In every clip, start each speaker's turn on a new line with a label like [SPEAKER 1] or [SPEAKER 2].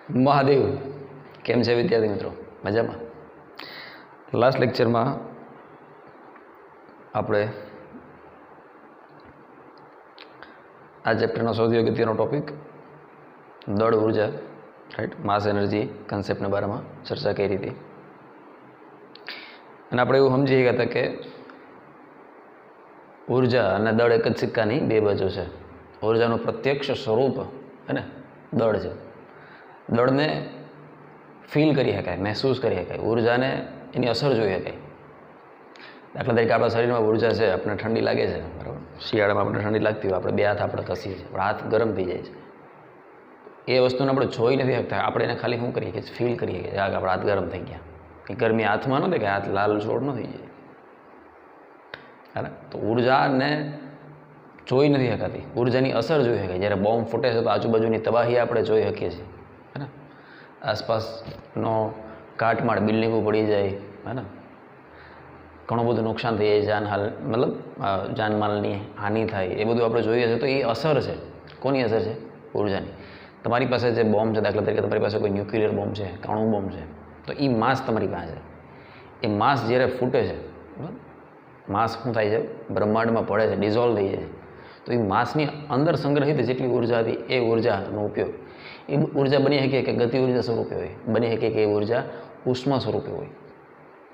[SPEAKER 1] મહાદેવ કેમ છે વિદ્યાર્થી મિત્રો? મજામાં? લાસ્ટ લેક્ચરમાં આપણે આ ચેપ્ટરનો સૌથી અગત્યનો ટોપિક દળ ઉર્જા, રાઈટ, માસ એનર્જી કન્સેપ્ટના બારામાં ચર્ચા કરી હતી. અને આપણે એવું સમજી ગયા હતા કે ઉર્જા અને દળ એક જ સિક્કાની બે બાજુ છે. ઉર્જાનું પ્રત્યક્ષ સ્વરૂપ અને દળ છે. દળને ફીલ કરી શકાય, મહેસૂસ કરી શકાય, ઉર્જાને એની અસર જોઈ શકાય. દાખલા તરીકે આપણા શરીરમાં ઉર્જા છે, આપણને ઠંડી લાગે છે, બરાબર, શિયાળામાં આપણે ઠંડી લાગતી હોય, આપણે બે હાથ આપણે કસીએ છીએ, આપણા હાથ ગરમ થઈ જાય છે. એ વસ્તુને આપણે જોઈ નથી શકતા, આપણે એને ખાલી શું કરીએ કે ફીલ કરીએ કે આપણા હાથ ગરમ થઈ ગયા. એ ગરમી હાથમાં ન થાય કે હાથ લાલ ચોળ ન થઈ જાય. હા, તો ઉર્જાને જોઈ નથી શકાતી, ઉર્જાની અસર જોઈ શકાય. જ્યારે બોમ્બ ફૂટે છે તો આજુબાજુની તબાહી આપણે જોઈ શકીએ છીએ. હે ને, આસપાસનો કાટમાળ બિલ્ડિંગો પડી જાય, હે ને, ઘણું બધું નુકસાન થઈ જાય, જાનમાલની હાનિ થાય, એ બધું આપણે જોઈએ છીએ. તો એ અસર છે. કોની અસર છે? ઉર્જાની. તમારી પાસે જે બોમ્બ છે, દાખલા તરીકે તમારી પાસે કોઈ ન્યુક્લિયર બોમ્બ છે, અણુ બોમ્બ છે, તો એ માસ તમારી પાસે છે. એ માસ જ્યારે ફૂટે છે, માસ શું થાય છે? બ્રહ્માંડમાં પડે છે, ડિઝોલ્વ થઈ જાય છે. તો એ માસની અંદર સંગ્રહિત જેટલી ઉર્જા હતી એ ઉર્જાનો ઉપયોગ, એ ઉર્જા બની શકે કે ગતિ ઉર્જા સ્વરૂપે હોય, બની શકે કે એ ઉર્જા ઉષ્મા સ્વરૂપે હોય.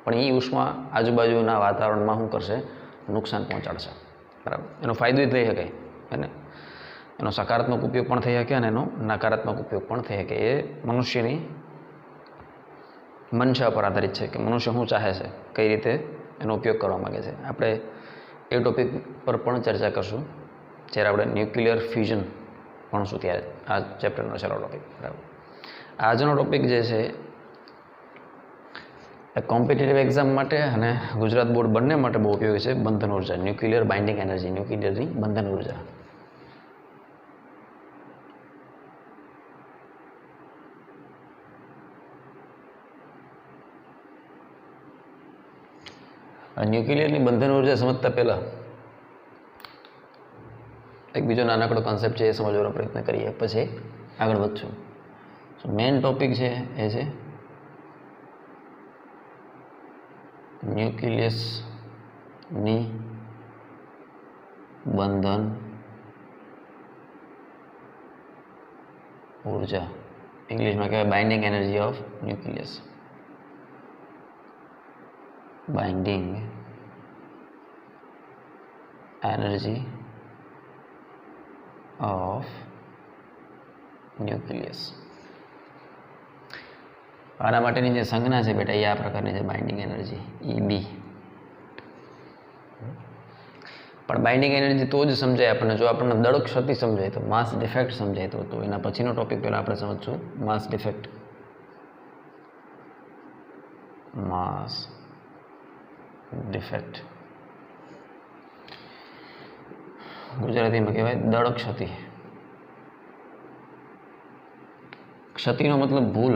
[SPEAKER 1] પણ એ ઉષ્મા આજુબાજુના વાતાવરણમાં શું કરશે? નુકસાન પહોંચાડશે. બરાબર. એનો ફાયદો થઈ શકાય, અને એનો સકારાત્મક ઉપયોગ પણ થઈ શકે અને એનો નકારાત્મક ઉપયોગ પણ થઈ શકે. એ મનુષ્યની મનસા પર આધારિત છે કે મનુષ્ય શું ચાહે છે, કઈ રીતે એનો ઉપયોગ કરવા માગે છે. આપણે એ ટોપિક પર પણ ચર્ચા કરશું જ્યારે આપણે ન્યુક્લિયર ફ્યુઝન ભણશું ત્યારે. આ ચેપ્ટરનો છેલ્લો ટોપિક. બરાબર. આજનો ટોપિક જે છે એ કોમ્પિટિટિવ એક્ઝામ માટે અને ગુજરાત બોર્ડ બંને માટે બહુ ઉપયોગી છે. બંધન ઉર્જા, ન્યુક્લિયર બાઇન્ડિંગ એનર્જી, ન્યુક્લિયરની બંધન ઉર્જા. ન્યુક્લિયરની બંધન ઉર્જા સમજતા પહેલાં એક બીજો નાનકડો કોન્સેપ્ટ છે એ સમજવાનો પ્રયત્ન કરીએ, પછી આગળ વધશું. મેઇન ટોપિક છે એ છે ન્યુક્લિયસની બંધન ઉર્જા, ઇંગ્લિશમાં કહેવાય binding energy of nucleus. Binding energy of nucleus. આના માટેની જે સંજ્ઞા છે બેટા એ આ પ્રકારની છે, બાઇન્ડિંગ એનર્જી, EB. પણ બાઇન્ડિંગ એનર્જી તો જ સમજાય આપણને જો આપણને દળ ક્ષતિ સમજાય, તો માસ ડિફેક્ટ સમજાય. તો એના પછીનો ટોપિક પહેલાં આપણે સમજશું માસ ડિફેક્ટ. માસ ડિફેક્ટ ગુજરાતીમાં કહેવાય દળ ક્ષતિ. ક્ષતિનો મતલબ ભૂલ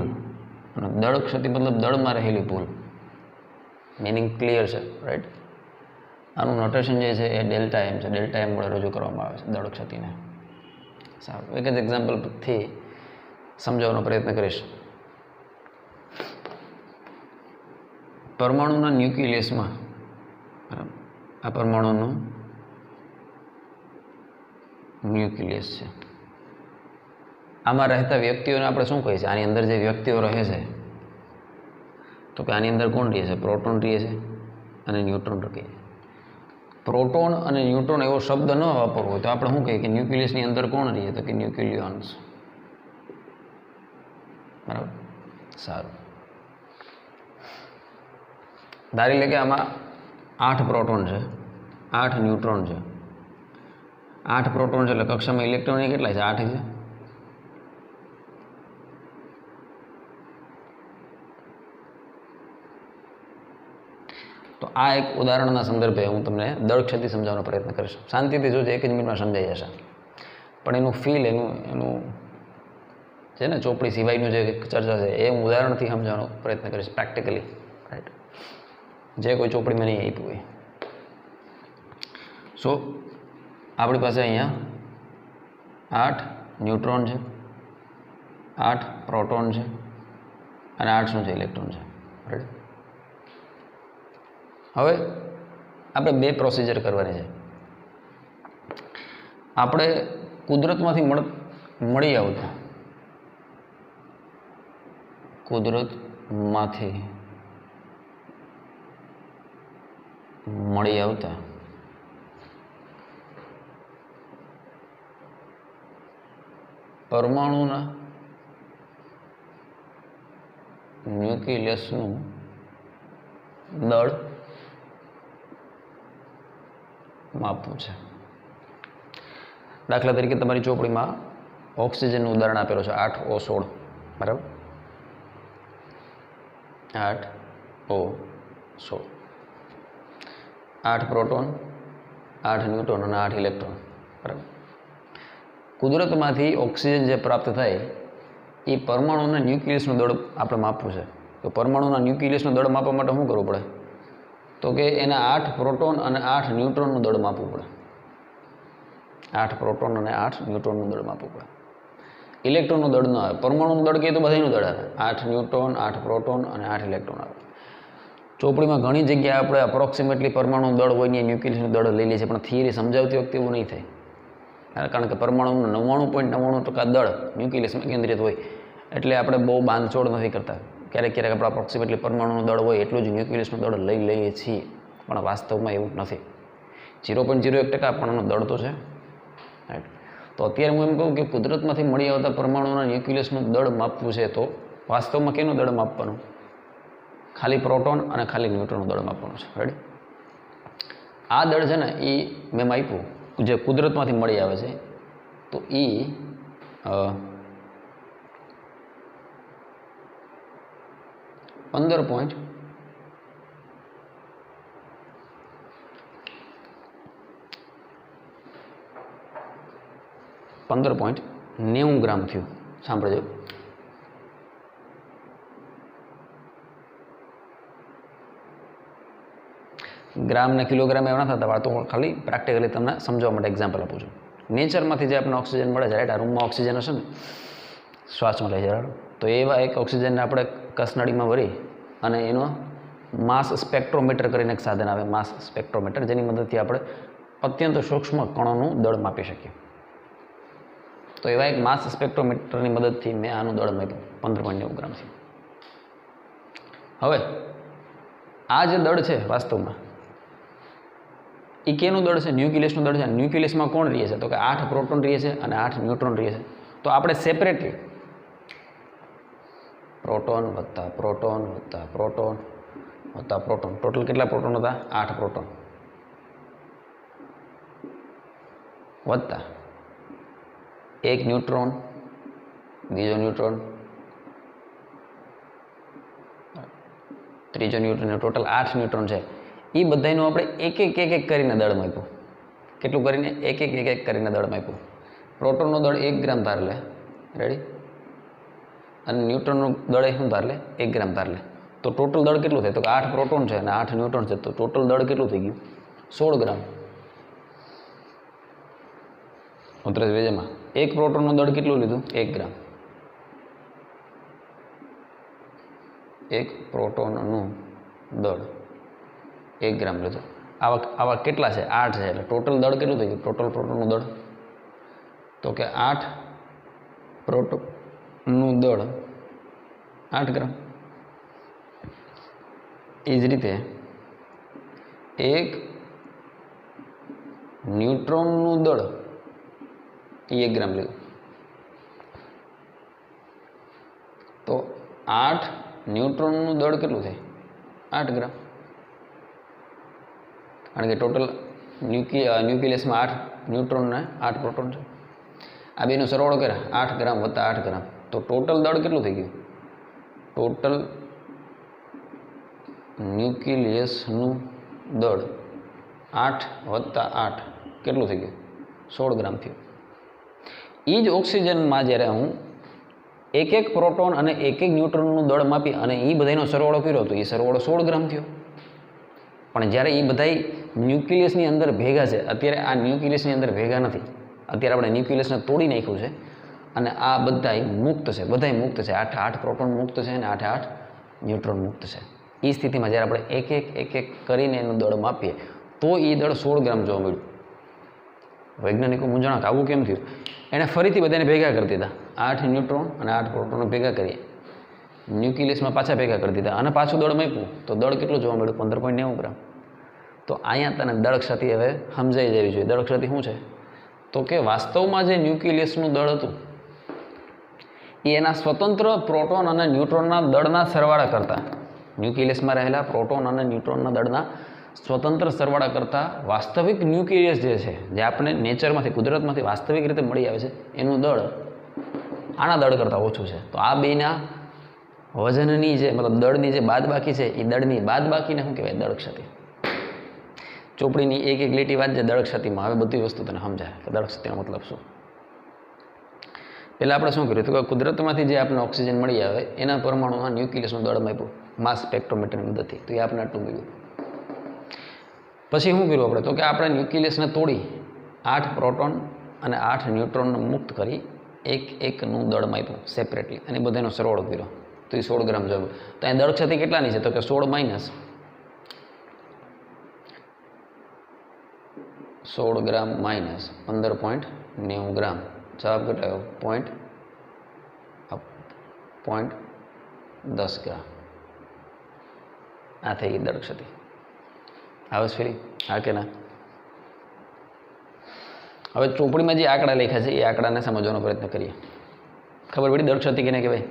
[SPEAKER 1] અને દળ ક્ષતિ મતલબ દળમાં રહેલી ભૂલ. મિનિંગ ક્લિયર છે, રાઈટ? આનું નોટેશન જે છે એ ડેલ્ટા એમ છે. ડેલ્ટા એમ વડે રજૂ કરવામાં આવે છે દળ ક્ષતિને. સારું, એક જ એક્ઝામ્પલથી સમજાવવાનો પ્રયત્ન કરીશ. પરમાણુના ન્યુક્લિયસમાં, બરાબર, આ પરમાણુનું ન્યુક્લિયસ છે. આમાં રહેતા વ્યક્તિઓને આપણે શું કહીએ છીએ? આની અંદર જે વ્યક્તિઓ રહે છે, તો કે આની અંદર કોણ રહે છે? પ્રોટોન રહે છે અને ન્યુટ્રોન રહે છે. પ્રોટોન અને ન્યુટ્રોન એવો શબ્દ ન વાપરવો હોય તો આપણે શું કહીએ કે ન્યુક્લિયસની અંદર કોણ રહે? તો કે ન્યુક્લિયોન્સ. બરાબર, સારું. ધારી લે કે આમાં 8 પ્રોટોન છે, 8 ન્યુટ્રોન છે. 8 પ્રોટોન છે એટલે કક્ષામાં ઇલેક્ટ્રોન કેટલા છે? 8 છે. તો આ એક ઉદાહરણના સંદર્ભે હું તમને દળ ક્ષતિ સમજાવવાનો પ્રયત્ન કરીશ. શાંતિથી જોજો, એક જ મિનિટમાં સમજાઈ જશે. પણ એનું ફીલ, એનું છે ને ચોપડી સિવાયનું જે ચર્ચા છે એ હું ઉદાહરણથી સમજાવવાનો પ્રયત્ન કરીશ, પ્રેક્ટિકલી, રાઈટ, જે કોઈ ચોપડીમાં નહીં આપ્યું હોય. સો આપણી પાસે અહીંયા 8 ન્યુટ્રોન છે 8 પ્રોટોન છે અને 8 શું છે? ઇલેક્ટ્રોન છે. રાઈટ. હવે આપણે બે પ્રોસિજર કરવાની છે. આપણે કુદરતમાંથી મળી આવતા પરમાણુના ન્યુક્લિયસનું દળ માપવું છે. દાખલા તરીકે તમારી ચોપડીમાં ઓક્સિજનનું ઉદાહરણ આપેલું છે 8O16, બરાબર? 8O16, 8 પ્રોટોન, 8 ન્યુટ્રોન અને 8 ઇલેક્ટ્રોન, બરાબર? કુદરતમાંથી ઓક્સિજન જે પ્રાપ્ત થાય એ પરમાણુના ન્યુક્લિયસનું દળ આપણે માપવું છે. તો પરમાણુના ન્યુક્લિયસનું દળ માપવા માટે શું કરવું પડે? તો કે એના 8 પ્રોટોન અને 8 ન્યુટ્રોનનું દળ માપવું પડે. 8 પ્રોટોન અને 8 ન્યુટ્રોનનું દળ માપવું પડે. ઇલેક્ટ્રોનનું દળ ન આવે. પરમાણુનું દળ કહીએ તો બધાનું દળ આવે. 8 ન્યુટ્રોન, 8 પ્રોટોન અને 8 ઇલેક્ટ્રોન આવે. ચોપડીમાં ઘણી જગ્યાએ આપણે અપ્રોક્સિમેટલી પરમાણુનું દળ હોય ને ન્યુક્લિયસનું દળ લઈ લઈએ છીએ, પણ થિયરી સમજાવતી વખતે એવું નહીં થાય. કારણ કે પરમાણુનું 99.99% દળ ન્યુક્લિયસમાં કેન્દ્રિત હોય, એટલે આપણે બહુ બાંધછોડ નથી કરતા. ક્યારેક ક્યારેક આપણે અપ્રોક્સિમેટલી પરમાણુનું દળ હોય એટલું જ ન્યુક્લિયસનું દળ લઈ લઈએ છીએ, પણ વાસ્તવમાં એવું નથી. 0.01% પણ દળ તો છે. રાઈટ. તો અત્યારે હું એમ કહું કે કુદરતમાંથી મળી આવતા પરમાણુના ન્યુક્લિયસનું દળ માપવું છે, તો વાસ્તવમાં કેનું દળ માપવાનું? ખાલી પ્રોટોન અને ખાલી ન્યુટ્રોનનું દળ માપવાનું છે. રાઈટ. આ દળ છે ને એ મેં માપ્યું જે કુદરતમાંથી મળી આવે છે, તો એ 15.90 ગ્રામ થયું. સાંભળજો. ગ્રામ ને કિલોગ્રામ એવા ના થતા, તો ખાલી પ્રેક્ટિકલી તમને સમજવા માટે એક્ઝામ્પલ આપું છું. નેચરમાંથી જે આપણને ઓક્સિજન મળે છે, રાઈટ, આ રૂમમાં ઓક્સિજન હશે ને, શ્વાસમાં લઈ જાય, તો એવા એક ઓક્સિજનને આપણે કસનળીમાં ભરી અને એનો માસ સ્પેક્ટ્રોમીટર કરીને એક સાધન આવે, માસ સ્પેક્ટ્રોમીટર, જેની મદદથી આપણે અત્યંત સૂક્ષ્મ કણોનું દળ માપી શકીએ. તો એવા એક માસ સ્પેક્ટ્રોમીટરની મદદથી મેં આનું દળ માપ્યું 15.90 ગ્રામથી. હવે આ જે દળ છે વાસ્તવમાં એ કેનું દળ છે? ન્યુક્લિયસનું દળ છે. ન્યુક્લિયસમાં કોણ રહે છે? તો કે 8 પ્રોટોન રહે છે અને 8 ન્યુટ્રોન રહે છે. તો આપણે સેપરેટલી પ્રોટોન વત્તા પ્રોટોન વત્તા પ્રોટોન વત્તા પ્રોટોન, ટોટલ કેટલા પ્રોટોન હતા? 8 પ્રોટોન વત્તા એક ન્યુટ્રોન, બીજો ન્યુટ્રોન, ત્રીજો ન્યુટ્રોન, ટોટલ 8 ન્યુટ્રોન છે. એ બધાનું આપણે એક એક કરીને દળ માપ્યું. કેટલું કરીને? એક એક કરીને દળ માપ્યું. પ્રોટોનનું દળ 1 ગ્રામ ધાર લે, રેડી, અને ન્યુટ્રોનનું દળ શું ધાર લે? 1 ગ્રામ ધાર લે. તો ટોટલ દળ કેટલું થાય? તો કે 8 પ્રોટોન છે અને 8 ન્યુટ્રોન છે, તો ટોટલ દળ કેટલું થઈ ગયું? 16 ગ્રામ. ઉતરે વેજમાં એક પ્રોટોનનું દળ કેટલું લીધું? 1 ગ્રામ. એક પ્રોટોનનું દળ 1 ગ્રામ લીધું. આવા કેટલા છે? 8 છે. એટલે ટોટલ દળ કેટલું થઈ ગયું? ટોટલ પ્રોટોનનું દળ તો કે 8 પ્રોટોનનું દળ 8 ગ્રામ. એ જ રીતે એક ન્યુટ્રોનનું દળ 1 ગ્રામ લીધું. તો 8 ન્યુટ્રોનનું દળ કેટલું થાય? 8 ગ્રામ. કારણ કે ટોટલ ન્યુક્લિયસમાં 8 ન્યુટ્રોન ને 8 પ્રોટોન છે. આ બેનો સરવાળો કરે 8 ગ્રામ વત્તા 8 ગ્રામ, તો ટોટલ દળ કેટલું થઈ ગયું? ટોટલ ન્યુક્લિયસનું દળ 8 વત્તા 8 કેટલું થઈ ગયું? 16 ગ્રામ થયું. એ જ ઓક્સિજનમાં જ્યારે હું એક પ્રોટોન અને એક ન્યુટ્રોનનું દળ માપી અને એ બધાનો સરવાળો કર્યો તો એ સરવાળો 16 ગ્રામ થયો. પણ જ્યારે એ બધા ન્યુક્લિયસની અંદર ભેગા છે, અત્યારે આ ન્યુક્લિયસની અંદર ભેગા નથી. અત્યારે આપણે ન્યુક્લિયસને તોડી નાખ્યું છે અને આ બધાય મુક્ત છે, બધાય મુક્ત છે. 8 પ્રોટોન મુક્ત છે અને 8 ન્યુટ્રોન મુક્ત છે. એ સ્થિતિમાં જ્યારે આપણે એક એક કરીને એનું દળ માપીએ તો એ દળ 16 ગ્રામ જોવા મળ્યું. વૈજ્ઞાનિકો મૂંઝાણા કે આવું કેમ થયું. એણે ફરીથી બધાને ભેગા કરી દીધા, 8 ન્યુટ્રોન અને 8 પ્રોટોન ભેગા કરીએ, ન્યુક્લિયસમાં પાછા ભેગા કરી દીધા અને પાછું દળ માપ્યું તો દળ કેટલું જોવા મળ્યું? 15.90 ગ્રામ. તો અહીંયા તને દળ ક્ષતિ હવે સમજાઈ જવી જોઈએ. દળ ક્ષતિ શું છે? તો કે વાસ્તવમાં જે ન્યુક્લિયસનું દળ હતું એ એના સ્વતંત્ર પ્રોટોન અને ન્યુટ્રોનના દળના સરવાળા કરતાં, ન્યુક્લિયસમાં રહેલા પ્રોટોન અને ન્યુટ્રોનના દળના સ્વતંત્ર સરવાળા કરતાં વાસ્તવિક ન્યુક્લિયસ જે છે, જે આપણે નેચરમાંથી, કુદરતમાંથી વાસ્તવિક રીતે મળી આવે છે, એનું દળ આના દળ કરતાં ઓછું છે. તો આ બેના વજનની જે મતલબ દળની જે બાદબાકી છે એ દળની બાદબાકીને શું કહેવાય? દળ ક્ષતિ. ચોપડીની એક લીટી વાત છે દળ ક્ષતિમાં. હવે બધી વસ્તુ તને સમજાય કે દળ ક્ષતિનો મતલબ શું. પહેલાં આપણે શું કર્યું હતું કે કુદરતમાંથી જે આપણને ઓક્સિજન મળી આવે એના પરમાણુમાં ન્યુક્લિયસનું દળ માપ્યું માસ સ્પેક્ટ્રોમીટરની મદદથી. તો એ આપણે આટલું મળ્યું. પછી શું કર્યું આપણે? તો કે આપણે ન્યુક્લિયસને તોડી 8 પ્રોટોન અને 8 ન્યુટ્રોનને મુક્ત કરી એકનું દળ માપ્યું સેપરેટલી અને બધાનો સરવાળો કર્યો તો એ 16 ગ્રામ જોયું. તો અહીં દળ ક્ષતિ કેટલાની છે? તો કે 16 ગ્રામ માઇનસ 15.90 ગ્રામ. જવાબ કેટલો આવ્યો? 0.10 ગ્રામ. આ થઈ ગઈ દળ ક્ષતિ. આવે ફરી? હા કે ના? હવે ચોપડીમાં જે આંકડા લખ્યા છે એ આંકડાને સમજવાનો પ્રયત્ન કરીએ. ખબર પડી દળ ક્ષતિ કેને કહેવાય?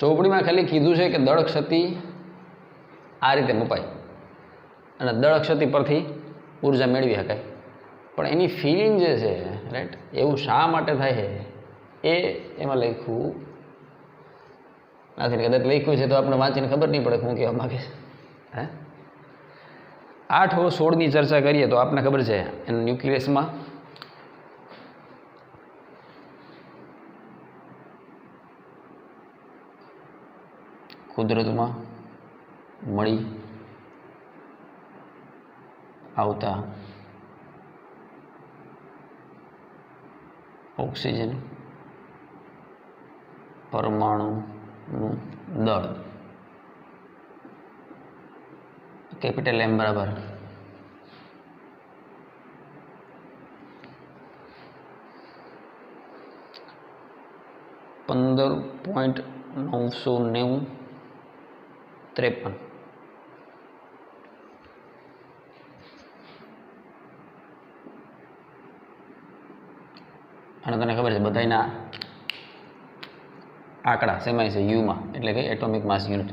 [SPEAKER 1] ચોપડીમાં ખાલી કીધું છે કે દળ ક્ષતિ આ રીતે મપાય અને દળ ક્ષતિ પરથી ઉર્જા મેળવી શકાય. પણ એની ફિલિંગ જે છે, રાઈટ, એવું શા માટે થાય છે એ એમાં લખ્યું નથી. કદાચ લખ્યું છે તો આપણે વાંચીને ખબર નહીં પડે શું કહેવા માગે છે. 8 ઓ 16ની ચર્ચા કરીએ તો આપણને ખબર છે એના ન્યુક્લિયસમાં કુદરતમાં મળી આવતા ઓક્સિજન પરમાણુનું દળ કેપિટલ M બરાબર 15.993. અને તને ખબર છે બધાના આંકડા સેમાય છે યુમાં, એટલે કે એટોમિક માસ યુનિટ.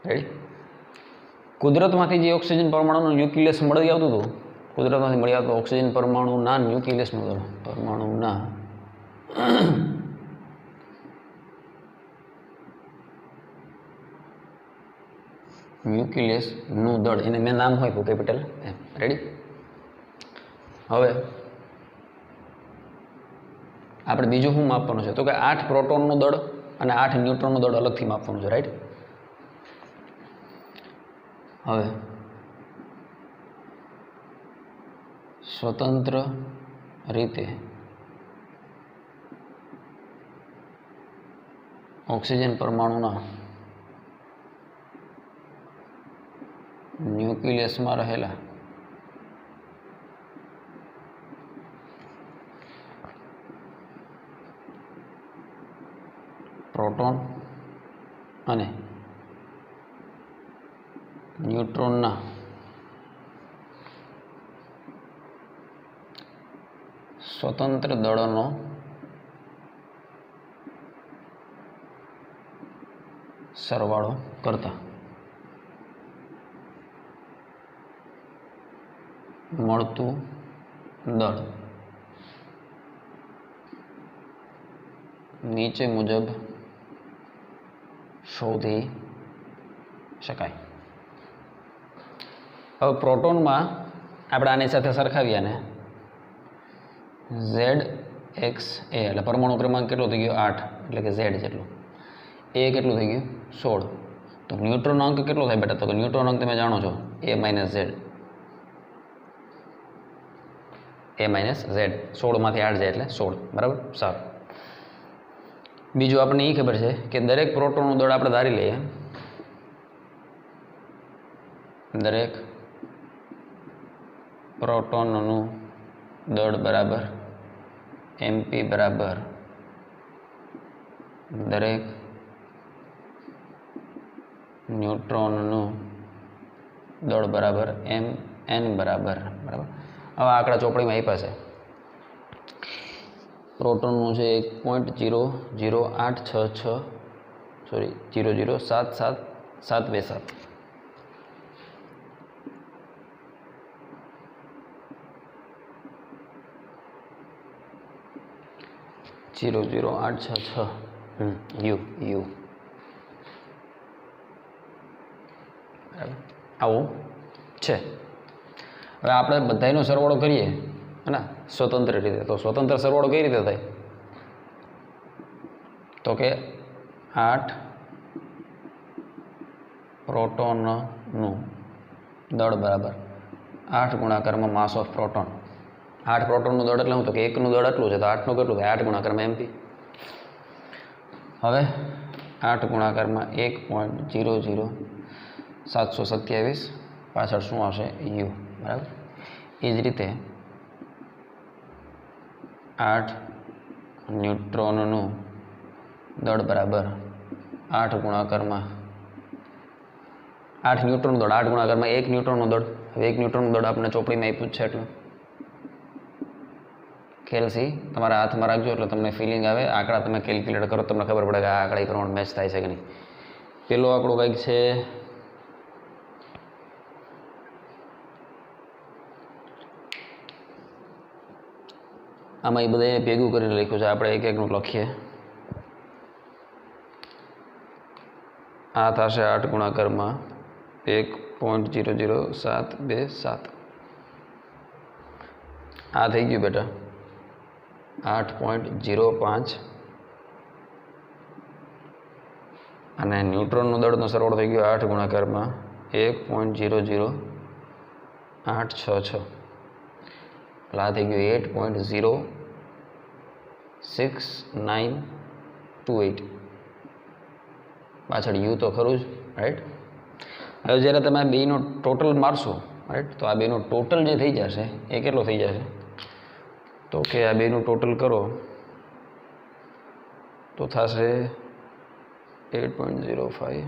[SPEAKER 1] રેડી? કુદરતમાંથી જે ઓક્સિજન પરમાણુનું ન્યુક્લિયસ મળી આવતું હતું, કુદરતમાંથી મળી આવતું ઓક્સિજન પરમાણુના ન્યુક્લિયસનું દળ, પરમાણુના ન્યુક્લિયસનું દળ, એને મેં નામ હોય કેપિટલ M. રેડી? હવે આપણે બીજું શું માપવાનું છે? તો કે 8 પ્રોટોનનું દળ અને 8 ન્યુટ્રોનનું દળ અલગથી માપવાનું છે. રાઈટ? હવે સ્વતંત્ર રીતે ઓક્સિજન પરમાણુના ન્યુક્લિયસમાં રહેલા પ્રોટોન અને ન્યુટ્રોનના સ્વતંત્ર દળોનો સરવાળો કરતા મળતું દળ નીચે મુજબ શોધી શકાય. હવે પ્રોટોનમાં આપણે આની સાથે સરખાવીએ ને ZXA એટલે પરમાણુ ક્રમાંક કેટલો થઈ ગયો? 8, એટલે કે Z જેટલો. A કેટલું થઈ ગયું? 16. તો ન્યુટ્રોન અંક કેટલો થાય બેટા? તો કે ન્યુટ્રોન અંક તમે જાણો છો A - Z. A minus Z. 16માંથી 8 જાય એટલે 16. બરાબર. સારું. બીજું આપણને એ ખબર છે કે દરેક પ્રોટોનનું દળ આપણે ધારી લઈએ. દરેક પ્રોટોનનું દળ બરાબર mp બરાબર દરેક ન્યુટ્રોનનું દળ બરાબર mn બરાબર. બરાબર. હવે આંકડા ચોપડીમાં આપ્યા છે. પ્રોટોનનું છે 1.00866 સોરી 0077727. 00866 યુ આવું છે. હવે આપણે બધાનો સરવાળો કરીએ હે સ્વતંત્ર રીતે, તો સ્વતંત્ર સરવાળો કઈ રીતે થાય? તો કે 8 પ્રોટોનનું દળ બરાબર 8 ગુણાકારમાં માસ ઓફ પ્રોટોન. 8 પ્રોટોનનું દળ એટલે શું? તો કે એકનું દળ આટલું છે, તો 8નું કેટલું થાય? 8 ગુણાકારમાં એમપી. હવે 8 ગુણાકારમાં 1.00727 પાછળ શું આવશે? યુ. બરાબર. એ જ રીતે 8 ન્યુટ્રોનનું દળ બરાબર 8 ગુણાકારમાં 8 ન્યુટ્રોનનું દળ 8 ગુણાકારમાં 1 ન્યુટ્રોનનું દળ. હવે 1 ન્યુટ્રોનનું દળ આપણે ચોપડીમાં આપ્યું જ છે એટલું. ખેલસી તમારા હાથમાં રાખજો એટલે તમને ફિલિંગ આવે. આંકડા તમે કેલ્ક્યુલેટ કરો તમને ખબર પડે કે આ આંકડા પ્રમાણે મેચ થાય છે કે નહીં. પેલો આંકડો કંઈક છે આમાં એ બધા ભેગું કરીને લખ્યું છે. આપણે એક એકનું લખીએ. આ થશે 8 ગુણાકારમાં 1.00727. આ થઈ ગયું બેટા 8.05 અને ન્યુટ્રોનનું દળનો સરવાળો થઈ ગયો 8 ગુણાકારમાં 1.00866. એટલે આ થઈ ગયું 8.06928. પાછળ યુ તો ખરું જ, રાઈટ. હવે જ્યારે તમે આ બેનો ટોટલ મારશો, રાઈટ, તો આ બેનો ટોટલ જે થઈ જશે એ કેટલો થઈ જશે? તો કે આ બેનું ટોટલ કરો તો થશે 8.05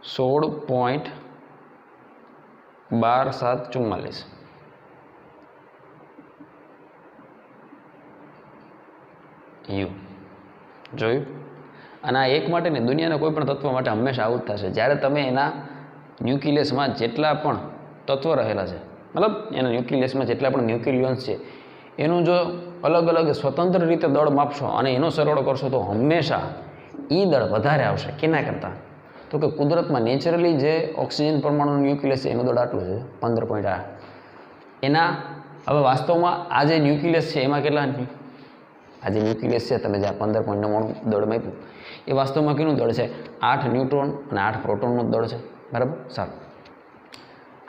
[SPEAKER 1] 16.12744 યુ. જોયું? અને આ એક માટે ને દુનિયાના કોઈ પણ તત્વ માટે હંમેશા આવું જ થશે. જ્યારે તમે એના ન્યુક્લિયસમાં જેટલા પણ તત્વ રહેલા છે, મતલબ એના ન્યુક્લિયસમાં જેટલા પણ ન્યુક્લિયન્સ છે એનું જો અલગ અલગ સ્વતંત્ર રીતે દળ માપશો અને એનો સરવાળો કરશો તો હંમેશા એ દળ વધારે આવશે. કેના કરતાં? તો કે કુદરતમાં નેચરલી જે ઓક્સિજન પરમાણુનું ન્યુક્લિયસ છે એનું દળ આટલું છે 15.8. એના હવે વાસ્તવમાં આ જે ન્યુક્લિયસ છે એમાં કેટલા આ જે ન્યુક્લિયસ છે તમે જે 15.99 દળ માપ્યું એ વાસ્તવમાં કેનું દળ છે? 8 ન્યુટ્રોન અને 8 પ્રોટોનનું દળ છે. બરાબર. સારું.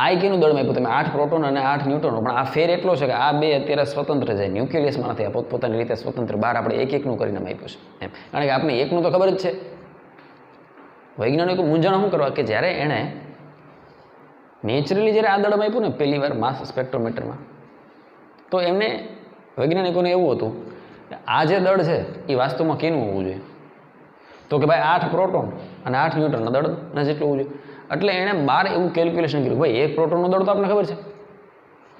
[SPEAKER 1] આ કેનું દળ માપ્યું તમે? 8 પ્રોટોન અને 8 ન્યુટ્રોન. પણ આ ફેર એટલો છે કે આ બે અત્યારે સ્વતંત્ર છે, ન્યુક્લિયસમાં નથી. આ પોતપોતાની રીતે સ્વતંત્ર બહાર આપણે એક એકનું કરીને માપ્યું છે એમ. કારણ કે આપણે એકનું તો ખબર જ છે. વૈજ્ઞાનિકો મૂંઝાણ શું કરવા કે જ્યારે એણે નેચરલી જ્યારે આ દળ માપ્યું ને પહેલી વાર માસ સ્પેક્ટ્રોમીટરમાં, તો એમને વૈજ્ઞાનિકોને એવું હતું કે આ જે દળ છે એ વાસ્તવમાં કેનું હોવું જોઈએ? તો કે ભાઈ 8 પ્રોટોન અને 8 ન્યુટ્રોનના દળના જેટલું હોવું જોઈએ. એટલે એણે બહાર એવું કેલ્ક્યુલેશન કર્યું, ભાઈ એક પ્રોટોનનું દળ તો આપણને ખબર છે,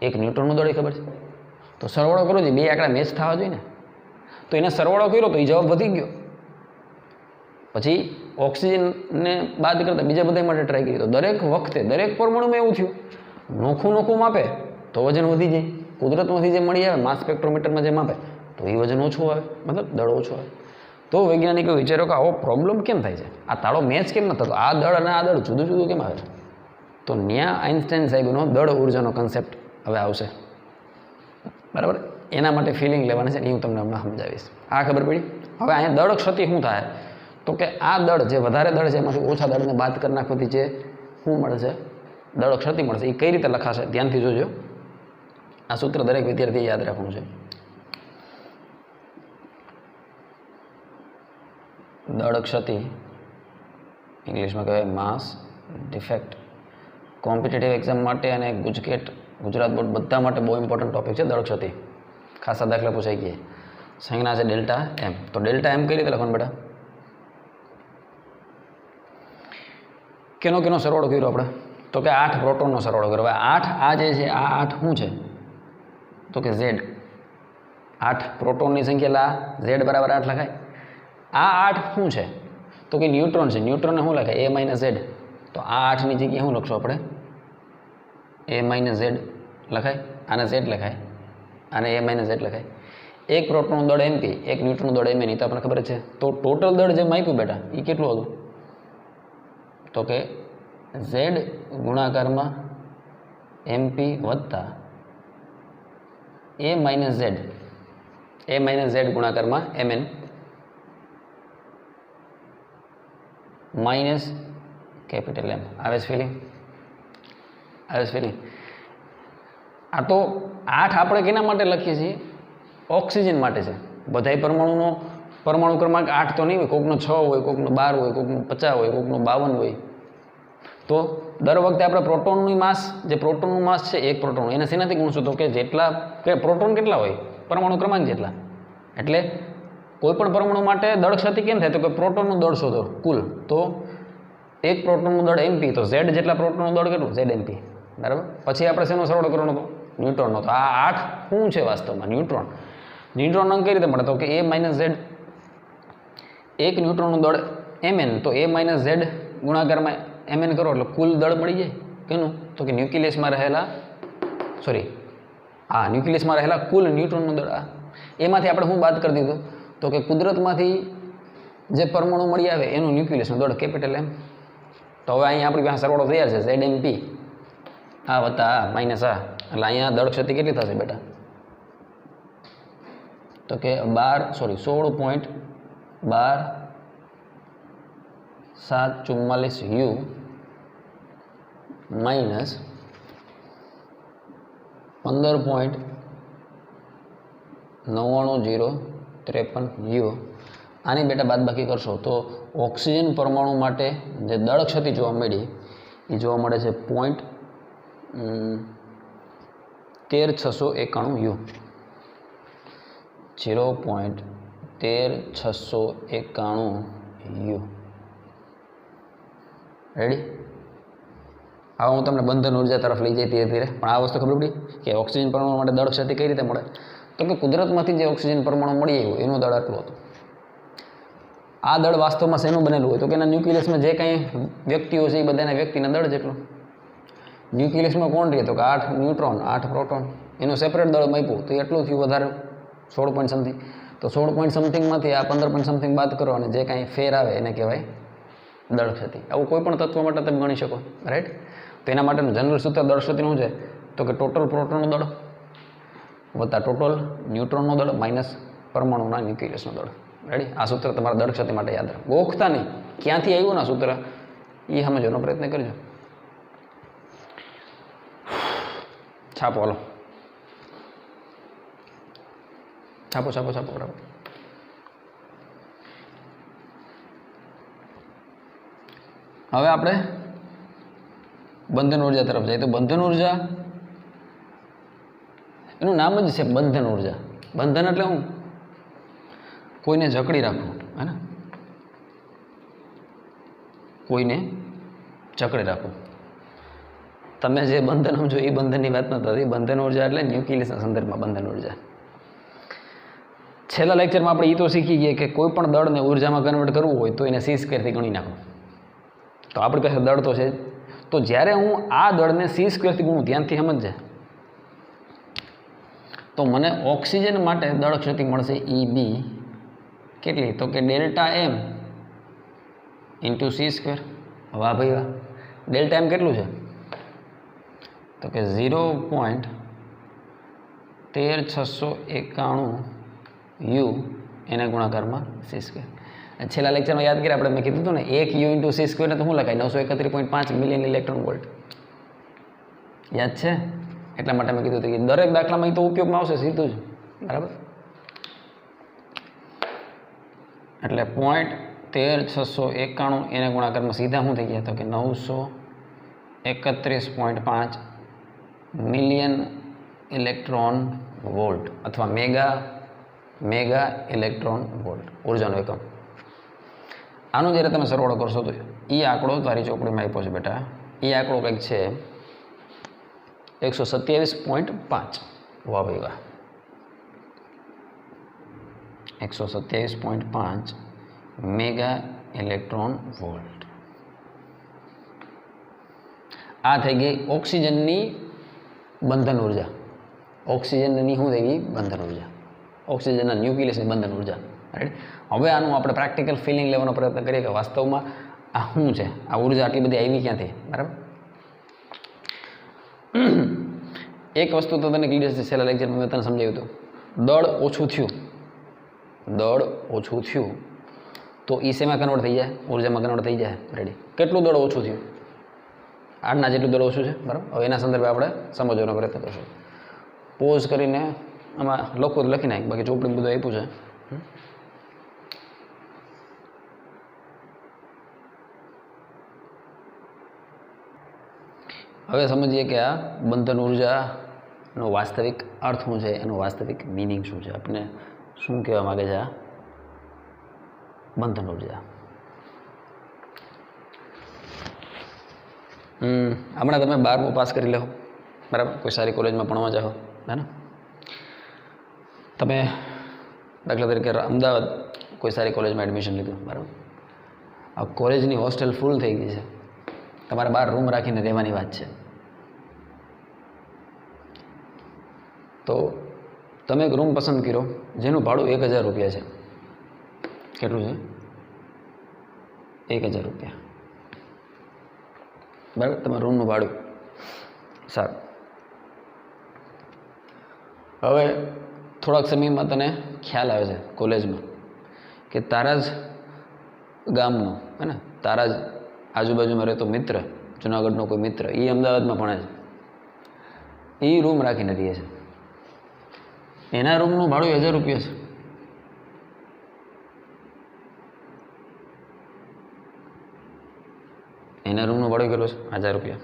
[SPEAKER 1] એક ન્યુટ્રોનનું દળ ખબર છે, તો સરવાળો કરવો જોઈએ, બે આંકડા મેચ થવા જોઈએ ને. તો એને સરવાળો કર્યો તો એ જવાબ વધી ગયો. પછી ઓક્સિજનને બાદ કરતાં બીજા બધા માટે ટ્રાય કરી તો દરેક વખતે દરેક પરમાણુમાં એવું થયું, નોખું માપે તો વજન વધી જાય. કુદરતમાંથી જે મળી આવે માસ સ્પેક્ટ્રોમીટરમાં જે માપે તો એ વજન ઓછું આવે, મતલબ દળ ઓછું આવે. તો વૈજ્ઞાનિકો વિચાર્યો કે આવો પ્રોબ્લેમ કેમ થાય છે, આ તાળો મેચ કેમ ન થતો, આ દળ અને આ દળ જુદું જુદું કેમ આવે છે? તો ન્યા આઇન્સ્ટાઈન સાહેબનો દળ ઉર્જાનો કન્સેપ્ટ હવે આવશે. બરાબર. એના માટે ફિલિંગ લેવાની છે એ હું તમને હમણાં સમજાવીશ. આ ખબર પડી. હવે અહીંયા દળ ક્ષતિ શું થાય? તો કે આ દળ જે વધારે દળ છે એમાંથી ઓછા દળને બાદ કરી નાખવાથી જે શું મળશે? દળ ક્ષતિ મળશે. એ કઈ રીતે લખાશે ધ્યાનથી જોજો. આ સૂત્ર દરેક વિદ્યાર્થીએ યાદ રાખવું છે. દળ ક્ષતિ ઇંગ્લિશમાં કહેવાય માસ ડિફેક્ટ. કોમ્પિટિટિવ એક્ઝામ માટે અને ગુજકેટ ગુજરાત બોર્ડ બધા માટે બહુ ઇમ્પોર્ટન્ટ ટોપિક છે દળ ક્ષતિ. ખાસા દાખલા પૂછાઈ ગયા. સંજ્ઞા છે ડેલ્ટા એમ. તો ડેલ્ટા એમ કઈ રીતે લખવાનું બેટા? કેનો સરવાળો કર્યો આપણે? તો કે 8 પ્રોટોનનો સરવાળો કર્યો. હવે 8 આ જે છે આ 8 શું છે? તો કે Z. 8 પ્રોટોનની સંખ્યા લા Z બરાબર 8 લખાય. આ 8 શું છે? તો કે ન્યુટ્રોન છે. ન્યુટ્રોનને શું લખાય? A - Z. તો આ 8ની જગ્યાએ શું લખશું આપણે? A - Z લખાય. આને Z લખાય, આને A - Z લખાય. એક પ્રોટોનનું દળ MP, એક ન્યુટ્રોનનું દળ Mn. તો આપણને ખબર છે. તો ટોટલ દળ જે માપ્યું બેટા એ કેટલું હતું? તો કે Z ગુણાકારમાં MP વત્તા A - Z ગુણાકારમાં Mn માઇનસ કેપિટલ M. આવે છે ફિલિંગ? આવે છે ફિલિંગ? આ તો 8 આપણે કેના માટે લખીએ છીએ? ઓક્સિજન માટે છે. બધાય પરમાણુનો પરમાણુ ક્રમાંક 8 તો નહીં હોય. કોકનો 6 હોય, કોકનો 12 હોય, કોકનો 50 હોય, કોકનો 52 હોય. તો દર વખતે આપણે પ્રોટોનની માસ, જે પ્રોટોનનું માસ છે એક પ્રોટોન, એને શેનાથી ગુણશું? તો કે જેટલા કે પ્રોટોન કેટલા હોય પરમાણુ ક્રમાંક જેટલા. એટલે કોઈ પણ પરમાણુ માટે દળ ક્ષતિ કેમ થાય? તો કે પ્રોટોનનું દળ શોધો કુલ. તો એક પ્રોટોનનું દળ MP, તો Z જેટલા પ્રોટોનનું દળ કેટલું? ZMP. બરાબર. પછી આપણે શેનો સરવાળો કરવાનો હતો? ન્યુટ્રોનનો. તો આ 8 શું છે વાસ્તવમાં? ન્યુટ્રોન. ન્યુટ્રોન અંક કઈ રીતે મળે? તો કે A - Z. એક ન્યુટ્રોનનું દળ Mn, તો A - Z ગુણાકારમાં Mn કરો એટલે કુલ દળ મળી જાય. કેનું? તો કે ન્યુક્લિયસમાં રહેલા ન્યુક્લિયસમાં રહેલા કુલ ન્યુટ્રોનનું દળ. એમાંથી આપણે શું બાદ કરી દીધું? તો કે કુદરતમાંથી જે પરમાણુ મળી આવે એનું ન્યુક્લિયસનું દળ કેપિટલ M. તો હવે અહીંયા આપણી પાસે સરવાળો તૈયાર છે. ZMP આ વત્તા આ માઇનસ આ. એટલે અહીંયા દળ ક્ષતિ કેટલી થશે બેટા? તો કે 16.12744 U માઇનસ 15.99053 U. આની બેટા બાદબાકી કરશો તો ઓક્સિજન પરમાણુ માટે જે દળ ક્ષતિ જોવા મળી એ જોવા મળે છે 0.13691 U. 0.13691 U. રેડી? હવે હું તમને બંધન ઉર્જા તરફ લઈ જઈ ધીરે ધીરે. પણ આ વસ્તુ ખબર પડી કે ઓક્સિજન પરમાણુ માટે દળ ક્ષતિ કઈ રીતે મળે? તો કે કુદરતમાંથી જે ઓક્સિજન પરમાણુ મળી આવ્યું એનું દળ આટલું હતું. આ દળ વાસ્તવમાં શેનું બનેલું હોય? તો કે એના ન્યુક્લિયસમાં જે કાંઈ વ્યક્તિઓ છે એ બધાના વ્યક્તિના દળ જેટલું. ન્યુક્લિયસમાં કોણ રહે? તો કે 8 ન્યુટ્રોન, 8 પ્રોટોન. એનું સેપરેટ દળ માપ્યું તો એટલું થયું વધારે 16 પોઈન્ટ સમથિંગ. તો 16 પોઈન્ટ સમથિંગમાંથી આ 15 પોઈન્ટ સમથિંગ બાદ કરો અને જે કાંઈ ફેર આવે એને કહેવાય દળ ક્ષતિ. આવું કોઈ પણ તત્વ માટે તમે ગણી શકો. રાઈટ? તો એના માટેનું જનરલ સૂત્ર દળ ક્ષતિનું છે તો કે ટોટલ પ્રોટોનનું દળ વત્તા ટોટલ ન્યુટ્રોનનું દળ માઇનસ પરમાણુના ન્યુક્લિયસનું દળ. રેડી? આ સૂત્ર તમારા દળ ક્ષતિ માટે યાદ રાખો. ગોખતા નહીં. ક્યાંથી આવ્યું ના સૂત્ર એ સમજવાનો પ્રયત્ન કરજો. છાપો હાલો. છાપો બરાબર. હવે આપણે બંધન ઉર્જા તરફ જઈએ. તો બંધન ઉર્જા એનું નામ જ છે બંધન ઉર્જા. બંધન એટલે શું? કોઈને જકડી રાખવું, હે ને? કોઈને જકડી રાખવું. તમે જે બંધન સમજો એ બંધનની વાત નથી થતી. બંધન ઉર્જા એટલે ન્યુક્લિયસના સંદર્ભમાં બંધન ઉર્જા. છેલ્લા લેક્ચરમાં આપણે એ તો શીખી ગયા કે કોઈ પણ દળને ઉર્જામાં કન્વર્ટ કરવું હોય તો એને c² ગણી નાખો. તો આપણી પાસે દળ તો છે. તો જ્યારે હું આ દળને c² ગુણું, ધ્યાનથી સમજજે, તો મને ઓક્સિજન માટે દળ ક્ષતિ મળશે EB કેટલી? તો કે ડેલ્ટા M ઇન્ટુ c². વાહ ભાઈ વાહ. ડેલ્ટા M કેટલું છે? તો કે 0.13691 U એના ગુણાકારમાં c². છેલ્લા લેક્ચરમાં યાદ કરીએ આપણે, મેં કીધું હતું ને 1 U ઇન્ટુ c² ને તો શું લખાય? 931.5 મિલિયન ઇલેક્ટ્રોન વોલ્ટ. યાદ છે? એટલા માટે મેં કીધું હતું કે દરેક દાખલામાં એ તો ઉપયોગમાં આવશે સીધું જ, બરાબર. એટલે 0.13691 એને ગુણાકારમાં સીધા શું થઈ ગયા તો કે 931.5 મિલિયન ઇલેક્ટ્રોન વોલ્ટ અથવા મેગા ઇલેક્ટ્રોન વોલ્ટ ઉર્જાનો એકમ. આનો જ્યારે તમે સરવાળો કરશો તો એ આંકડો તારી ચોપડીમાં આપ્યો છે બેટા. એ આંકડો કંઈક છે 127.5. વાહ ભાઈ વાહ, 127.5 મેગા ઇલેક્ટ્રોન વોલ્ટ. આ થઈ ગઈ ઓક્સિજનની બંધન ઉર્જા. ઓક્સિજનની શું થઈ ગઈ? બંધન ઉર્જા. ઓક્સિજનના ન્યુક્લિયસની બંધન ઉર્જા. રાઈટ. હવે આનું આપણે પ્રેક્ટિકલ ફિલિંગ લેવાનો પ્રયત્ન કરીએ કે વાસ્તવમાં આ શું છે, આ ઉર્જા આટલી બધી આવી ક્યાંથી, બરાબર. એક વસ્તુ તો તને ક્લિયર છે, છેલ્લા લેક્ચરમાં મેં તને સમજાવ્યું હતું. દળ ઓછું થયું તો એ શેમાં કન્વર્ટ થઈ જાય? ઉર્જામાં કન્વર્ટ થઈ જાય. રેડી. કેટલું દળ ઓછું થયું? આટના જેટલું દળ ઓછું છે, બરાબર. હવે એના સંદર્ભે આપણે સમજવાનો પ્રયત્ન કરશું. પોઝ કરીને આમાં લખવું તો લખી નાખ, બાકી ચોપડી બધું આપ્યું છે. હવે સમજીએ કે આ બંધન ઉર્જાનો વાસ્તવિક અર્થ શું છે, એનો વાસ્તવિક મિનિંગ શું છે, આપણે શું કહેવા માગે છે આ બંધન ઉર્જા. હમણાં તમે 12મું પાસ કરી લો, બરાબર. કોઈ સારી કોલેજમાં ભણવા જાઓ, હે ને. તમે દાખલા તરીકે અમદાવાદ કોઈ સારી કોલેજમાં એડમિશન લીધું, બરાબર. આ કોલેજની હોસ્ટેલ ફૂલ થઈ ગઈ છે, તમારે 12 રૂમ રાખીને રહેવાની વાત છે. તો તમે એક રૂમ પસંદ કર્યો જેનું ભાડું 1000 રૂપિયા છે. કેટલું છે? 1000 રૂપિયા, બરાબર. તમારું રૂમનું ભાડું. સારું. હવે થોડાક સમયમાં તને ખ્યાલ આવે છે કોલેજમાં કે તારા જ ગામનો, હે ને, તારા જ આજુબાજુમાં રહેતો મિત્ર, જુનાગઢનો કોઈ મિત્ર, એ અમદાવાદમાં ભણે છે. એ રૂમ રાખીને રહે છે. એના રૂમનું ભાડું 1000 રૂપિયા છે. એના રૂમનું ભાડું કેટલું છે? 1000 રૂપિયા.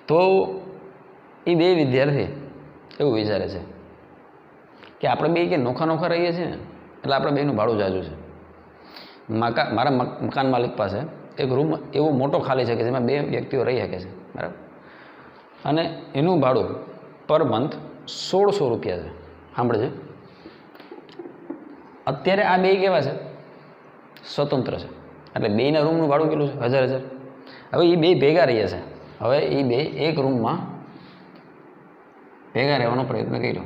[SPEAKER 1] તો એ બે વિદ્યાર્થી એવું વિચારે છે કે આપણે બે કે નોખા રહીએ છીએ ને, એટલે આપણે બેનું ભાડું જાજુ છે. મારા મકાન માલિક પાસે એક રૂમ એવો મોટો ખાલી છે કે જેમાં 2 વ્યક્તિઓ રહી શકે છે, બરાબર. અને એનું ભાડું પર મંથ 1600 રૂપિયા છે. સાંભળે છે. અત્યારે આ બે કેવા છે? સ્વતંત્ર છે. એટલે બેના રૂમનું ભાડું કેટલું છે? 1000. હવે એ બે ભેગા રહીએ છે. હવે એ બે એક રૂમમાં ભેગા રહેવાનો પ્રયત્ન કર્યો.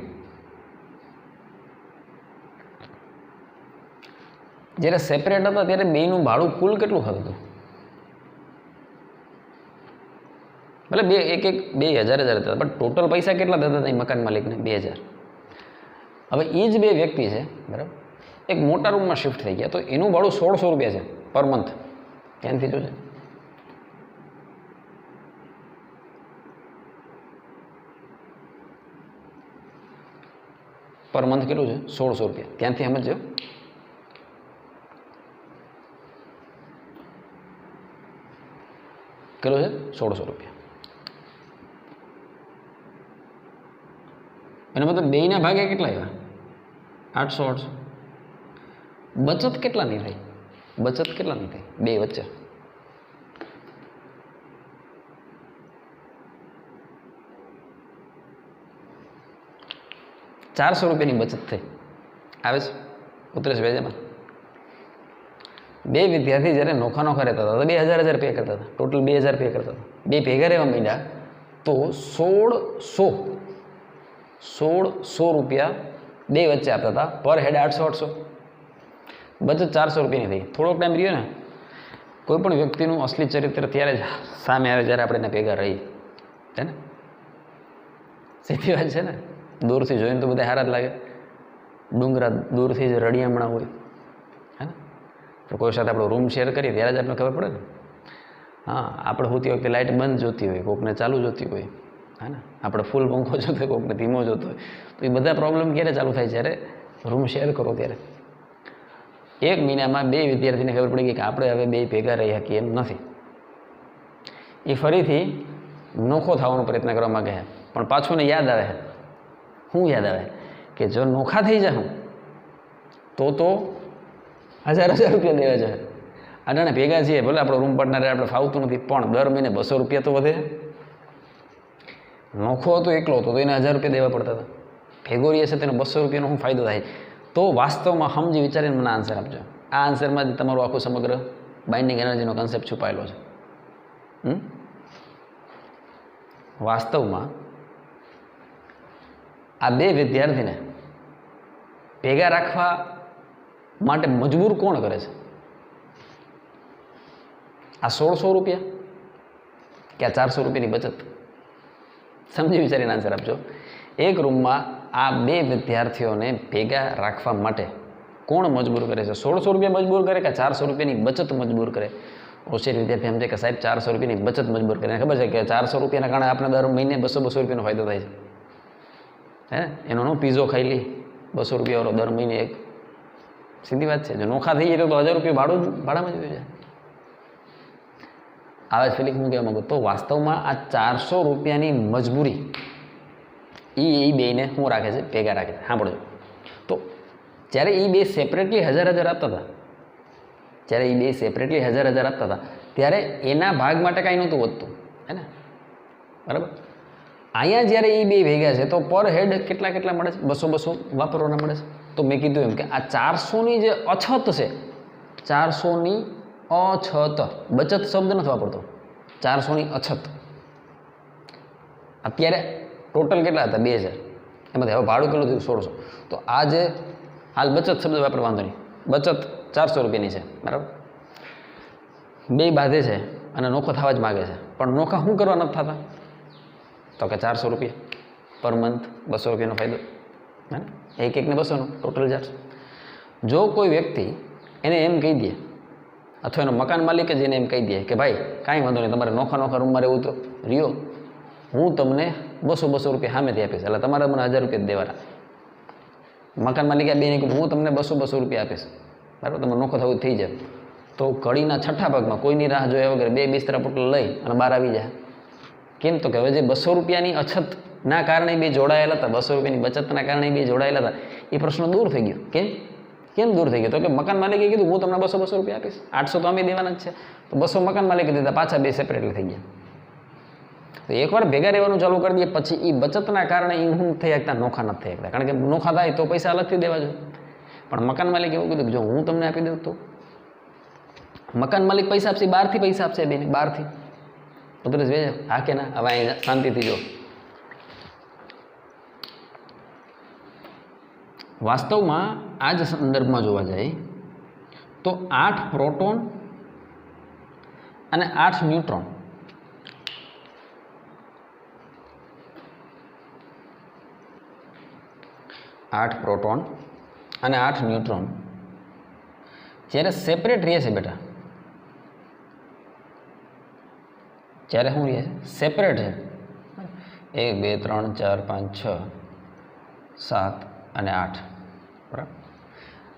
[SPEAKER 1] જ્યારે સેપરેટ હતા ત્યારે બેનું ભાડું કુલ કેટલું થતું હતું? ભલે બે એક 2000 હતા, પણ ટોટલ પૈસા કેટલા થતા હતા મકાન માલિકને? 2000. હવે એ જ બે વ્યક્તિ છે, બરાબર, એક મોટા રૂમમાં શિફ્ટ થઈ ગયા, તો એનું ભાડું 1600 રૂપિયા છે પર મંથ. ક્યાંથી જોશે? પર મંથ કેટલું છે? 1600 રૂપિયા. ત્યાંથી સમજો કેટલું છે? 1600 રૂપિયા. એનો મતલબ બેયના ભાગે કેટલા આવ્યા? 800. બચત કેટલાની થઈ? બચત કેટલાની થઈ બે વચ્ચે? ₹400 બચત થઈ. આવે છે? ઉતરે છે બેજામાં? બે વિદ્યાર્થી જ્યારે નોખા રહેતા હતા તો 2000 પે કરતા હતા. ટોટલ 2000 પે કરતા હતા. બે ભેગા રહેવા માંડ્યા તો 1600 રૂપિયા બે વચ્ચે આપતા હતા. પર હેડ 800. બચત 400 રૂપિયાની થઈ. થોડોક ટાઈમ રહ્યો ને, કોઈ પણ વ્યક્તિનું અસલી ચરિત્ર ત્યારે જ સામે આવે જ્યારે આપણે એને ભેગા રહીએ, છે ને. સીધી વાત છે ને. દૂરથી જોઈને તો બધા હારા જ લાગે. ડુંગરા દૂરથી જ રડિયામણા હોય, હે ને. તો કોઈ સાથે આપણો રૂમ શેર કરીએ ત્યારે જ આપણે ખબર પડે ને. હા, આપણે હોતી વખતે લાઇટ બંધ જોતી હોય, કોકને ચાલુ જોતી હોય, હા ને, આપણે ફૂલ પંખો જોતો હોય, કોકને ધીમો જોતો હોય, તો એ બધા પ્રોબ્લેમ ક્યારે ચાલુ થાય? જ્યારે રૂમ શેર કરો ત્યારે. 1 મહિનામાં 2 વિદ્યાર્થીને ખબર પડી ગઈ કે આપણે હવે 2 ભેગા રહી શકીએ એમ નથી. એ ફરીથી નોખો થવાનો પ્રયત્ન કરવા માગે છે, પણ પાછું ને યાદ આવે છે. શું યાદ આવે? કે જો નોખા થઈ જાઉં તો 1000 રૂપિયા દેવા છે. અટાણે ભેગા છીએ, ભલે આપણો રૂમ પાર્ટનર આપણે ફાવતું નથી, પણ દર મહિને 200 રૂપિયા તો વધે. નોખો હતો, એકલો હતો, તો એને 1000 રૂપિયા દેવા પડતા હતા. ભેગો રહી છે તેને 200 રૂપિયાનો શું ફાયદો થાય? તો વાસ્તવમાં સમજી વિચારીને મને આન્સર આપજો. આ આન્સરમાં જ તમારું આખું સમગ્ર બાઇન્ડિંગ એનર્જીનો કન્સેપ્ટ છુપાયેલો છે. વાસ્તવમાં આ 2 વિદ્યાર્થીને ભેગા રાખવા માટે મજબૂર કોણ કરે છે? આ 1600 રૂપિયા કે આ 400 રૂપિયાની બચત? સમજી વિચારીને આન્સર આપજો. એક રૂમમાં આ 2 વિદ્યાર્થીઓને ભેગા રાખવા માટે કોણ મજબૂર કરે છે? 1600 રૂપિયા મજબૂર કરે કે 400 રૂપિયાની બચત મજબૂર કરે? હોશિયાર વિદ્યાર્થી સમજે કે સાહેબ 400 રૂપિયાની બચત મજબૂર કરે. ખબર છે કે 400 રૂપિયાના કારણે આપણે દર મહિને 200 રૂપિયાનો ફાયદો થાય છે. હે, એનો નો પીઝો ખાઈ લી 200 રૂપિયાવાળો દર મહિને એક. સીધી વાત છે. જો નોખા થઈ જાય તો 1000 રૂપિયા ભાડામાં જ હોય છે. આવા જ ફિલિંગ હું કહેવા માગું. તો વાસ્તવમાં આ 400 રૂપિયાની મજબૂરી એ બેને શું રાખે છે? ભેગા રાખે છે. સાંભળજો. તો જ્યારે એ 2 સેપરેટલી 1000 આપતા હતા, જ્યારે એ 2 સેપરેટલી 1000 આપતા હતા, ત્યારે એના ભાગ માટે કાંઈ નહોતું વધતું, હે ને? બરાબર. અહીંયા જ્યારે એ 2 ભેગા છે તો પર હેડ કેટલા મળે છે? 200 વાપરવાના મળે છે. તો મેં કીધું એમ કે આ 400ની જે અછત છે, 400ની અછત, બચત શબ્દ નથી વાપરતો, 400ની અછત. અત્યારે ટોટલ કેટલા હતા? 2000. એમાંથી હવે ભાડું કેટલું થયું? 1600. તો આ જે હાલ બચત શબ્દ વાપરે વાંધો નહીં, બચત 400 રૂપિયાની છે, બરાબર. 2 બાંધે છે અને નોખો થવા જ માગે છે, પણ નોખા શું કરવા નથી થતા? તો કે 400 રૂપિયા પર મંથ, 200 રૂપિયાનો ફાયદો, હે ને? એકને 200નો ટોટલ 400. જો કોઈ વ્યક્તિ એને એમ કહી દે, અથવા એનો મકાન માલિક જ એને એમ કહી દે કે ભાઈ કાંઈ વાંધો નહીં, તમારે નોખા રૂમમાં રહેવું તો રહ્યો, હું તમને 200 રૂપિયા સામેથી આપીશ, એટલે તમારે મને 1000 રૂપિયા દેવાના. મકાન માલિકે બેને કીધું હું તમને 200 રૂપિયા આપીશ, બરાબર, તમે નોખો થવું થઈ જાય. તો કડીના 6થા ભાગમાં કોઈની રાહ જોયા વગર 2 બિસ્તરા પોટલ લઈ અને બહાર આવી જાય. કેમ? તો કે હવે જે 200 રૂપિયાની અછતના કારણે 2 જોડાયેલા હતા, 200 રૂપિયાની બચતના કારણે 2 જોડાયેલા હતા, એ પ્રશ્ન દૂર થઈ ગયો. કેમ દૂર થઈ ગયો? તો કે મકાન માલિકે કીધું હું તમને 200 રૂપિયા આપીશ, 800 તો અમે દેવાના જ છે, તો 200 મકાન માલિકે દીધા, પાછા 2 સેપરેટલી થઈ ગયા. તો એકવાર ભેગા રહેવાનું ચાલુ કરી દઈએ પછી એ બચતના કારણે એ શું થઈ શકતા? નોખા નથી થઈ શકતા. કારણ કે નોખા થાય તો પૈસા અલગથી દેવા જોઈએ. પણ મકાન માલિક એવું કીધું કે જો હું તમને આપી દઉં તો મકાન માલિક પૈસા આપશે, બહારથી પૈસા આપશે, બેને બહારથી. તો પછી વેજ હા કે ના? હવે અહીં શાંતિથી જો. વાસ્તવમાં આ જ સંદર્ભમાં જોવા જાય તો 8 પ્રોટોન અને 8 ન્યુટ્રોન, 8 પ્રોટોન અને 8 ન્યુટ્રોન જ્યારે સેપરેટ રહે છે બેટા, જ્યારે શું રહે છે? સેપરેટ છે. 1 2 3 4 5 6 7 અને 8, બરાબર.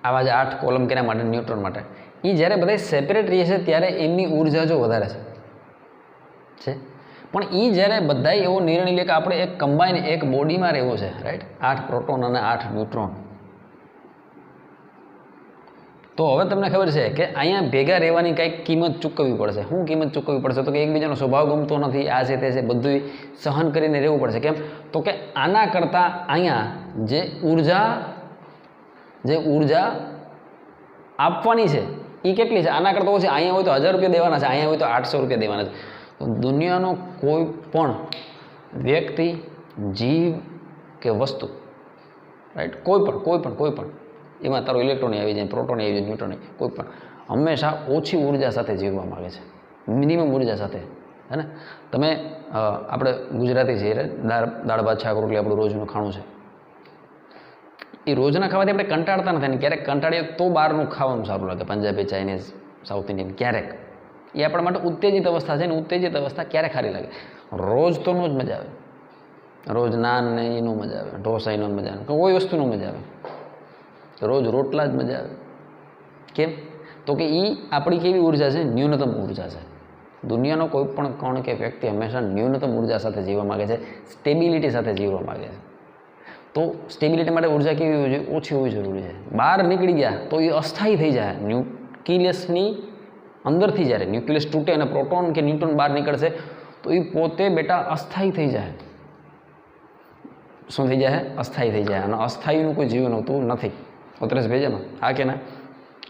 [SPEAKER 1] આવા જે 8 કોલમ કેના માટે? ન્યુટ્રોન માટે. એ જ્યારે બધા સેપરેટ રહે છે ત્યારે એમની ઉર્જા જો વધારે છે, પણ એ જ્યારે બધા એવો નિર્ણય લે કે આપણે એક કમ્બાઈન એક બોડીમાં રહેવું છે, રાઈટ, 8 પ્રોટોન અને 8 ન્યુટ્રોન, તો હવે તમને ખબર છે કે અહીંયા ભેગા રહેવાની કંઈક કિંમત ચૂકવવી પડશે. શું કિંમત ચૂકવવી પડશે? તો કે એકબીજાનો સ્વભાવ ગમતો નથી, આ છે તે છે, બધું સહન કરીને રહેવું પડશે. કેમ? તો કે આના કરતાં અહીંયા જે ઉર્જા આપવાની છે એ કેટલી છે? આના કરતાં ઓછી. અહીંયા હોય તો 1000 રૂપિયા દેવાના છે, અહીંયા હોય તો 800 રૂપિયા દેવાના છે. તો દુનિયાનો કોઈ પણ વ્યક્તિ, જીવ કે વસ્તુ, રાઈટ, કોઈ પણ એમાં તારો ઇલેક્ટ્રોન આવી જાય, પ્રોટોન આવી જાય, ન્યુટ્રોન, કોઈ પણ હંમેશા ઓછી ઉર્જા સાથે જીવવા માગે છે, મિનિમમ ઉર્જા સાથે, હે ને? તમે આપણે ગુજરાતી છીએ, દાળ ભાત શાક રોટલી આપણું રોજનું ખાણું છે. એ રોજના ખાવાથી આપણે કંટાળતા નથી, અને ક્યારેક કંટાળીએ તો બહારનું ખાવાનું સારું લાગે, પંજાબી, ચાઇનીઝ, સાઉથ ઇન્ડિયન, ક્યારેક, એ આપણા માટે ઉત્તેજિત અવસ્થા છે ને ઉત્તેજિત અવસ્થા ક્યારે ખારી લાગે? રોજ તો નો જ મજા આવે, રોજ નાન ને એનો મજા આવે, ઢોસા એનો મજા આવે, કોઈ વસ્તુનો મજા આવે, રોજ રોટલા જ મજા આવે. કેમ? તો કે એ આપણી કેવી ઉર્જા છે? ન્યૂનતમ ઉર્જા છે. દુનિયાનો કોઈ પણ કણ કે વ્યક્તિ હંમેશા ન્યૂનતમ ઉર્જા સાથે જીવવા માગે છે, સ્ટેબિલિટી સાથે જીવવા માગે છે. તો સ્ટેબિલિટી માટે ઉર્જા કેવી હોવી જોઈએ? ઓછી હોવી જરૂરી છે. બહાર નીકળી ગયા તો એ અસ્થાયી થઈ જાય. ન્યુક્લિયસની અંદરથી જ્યારે ન્યુક્લિયસ તૂટે અને પ્રોટોન કે ન્યુટ્રોન બહાર નીકળશે તો એ પોતે બેટા અસ્થાયી થઈ જાય. શું થઈ જાય? અસ્થાયી થઈ જાય. અને અસ્થાયીનું કોઈ જીવન હોતું નથી. ઉતરેશ ભેજામાં હા કે ના?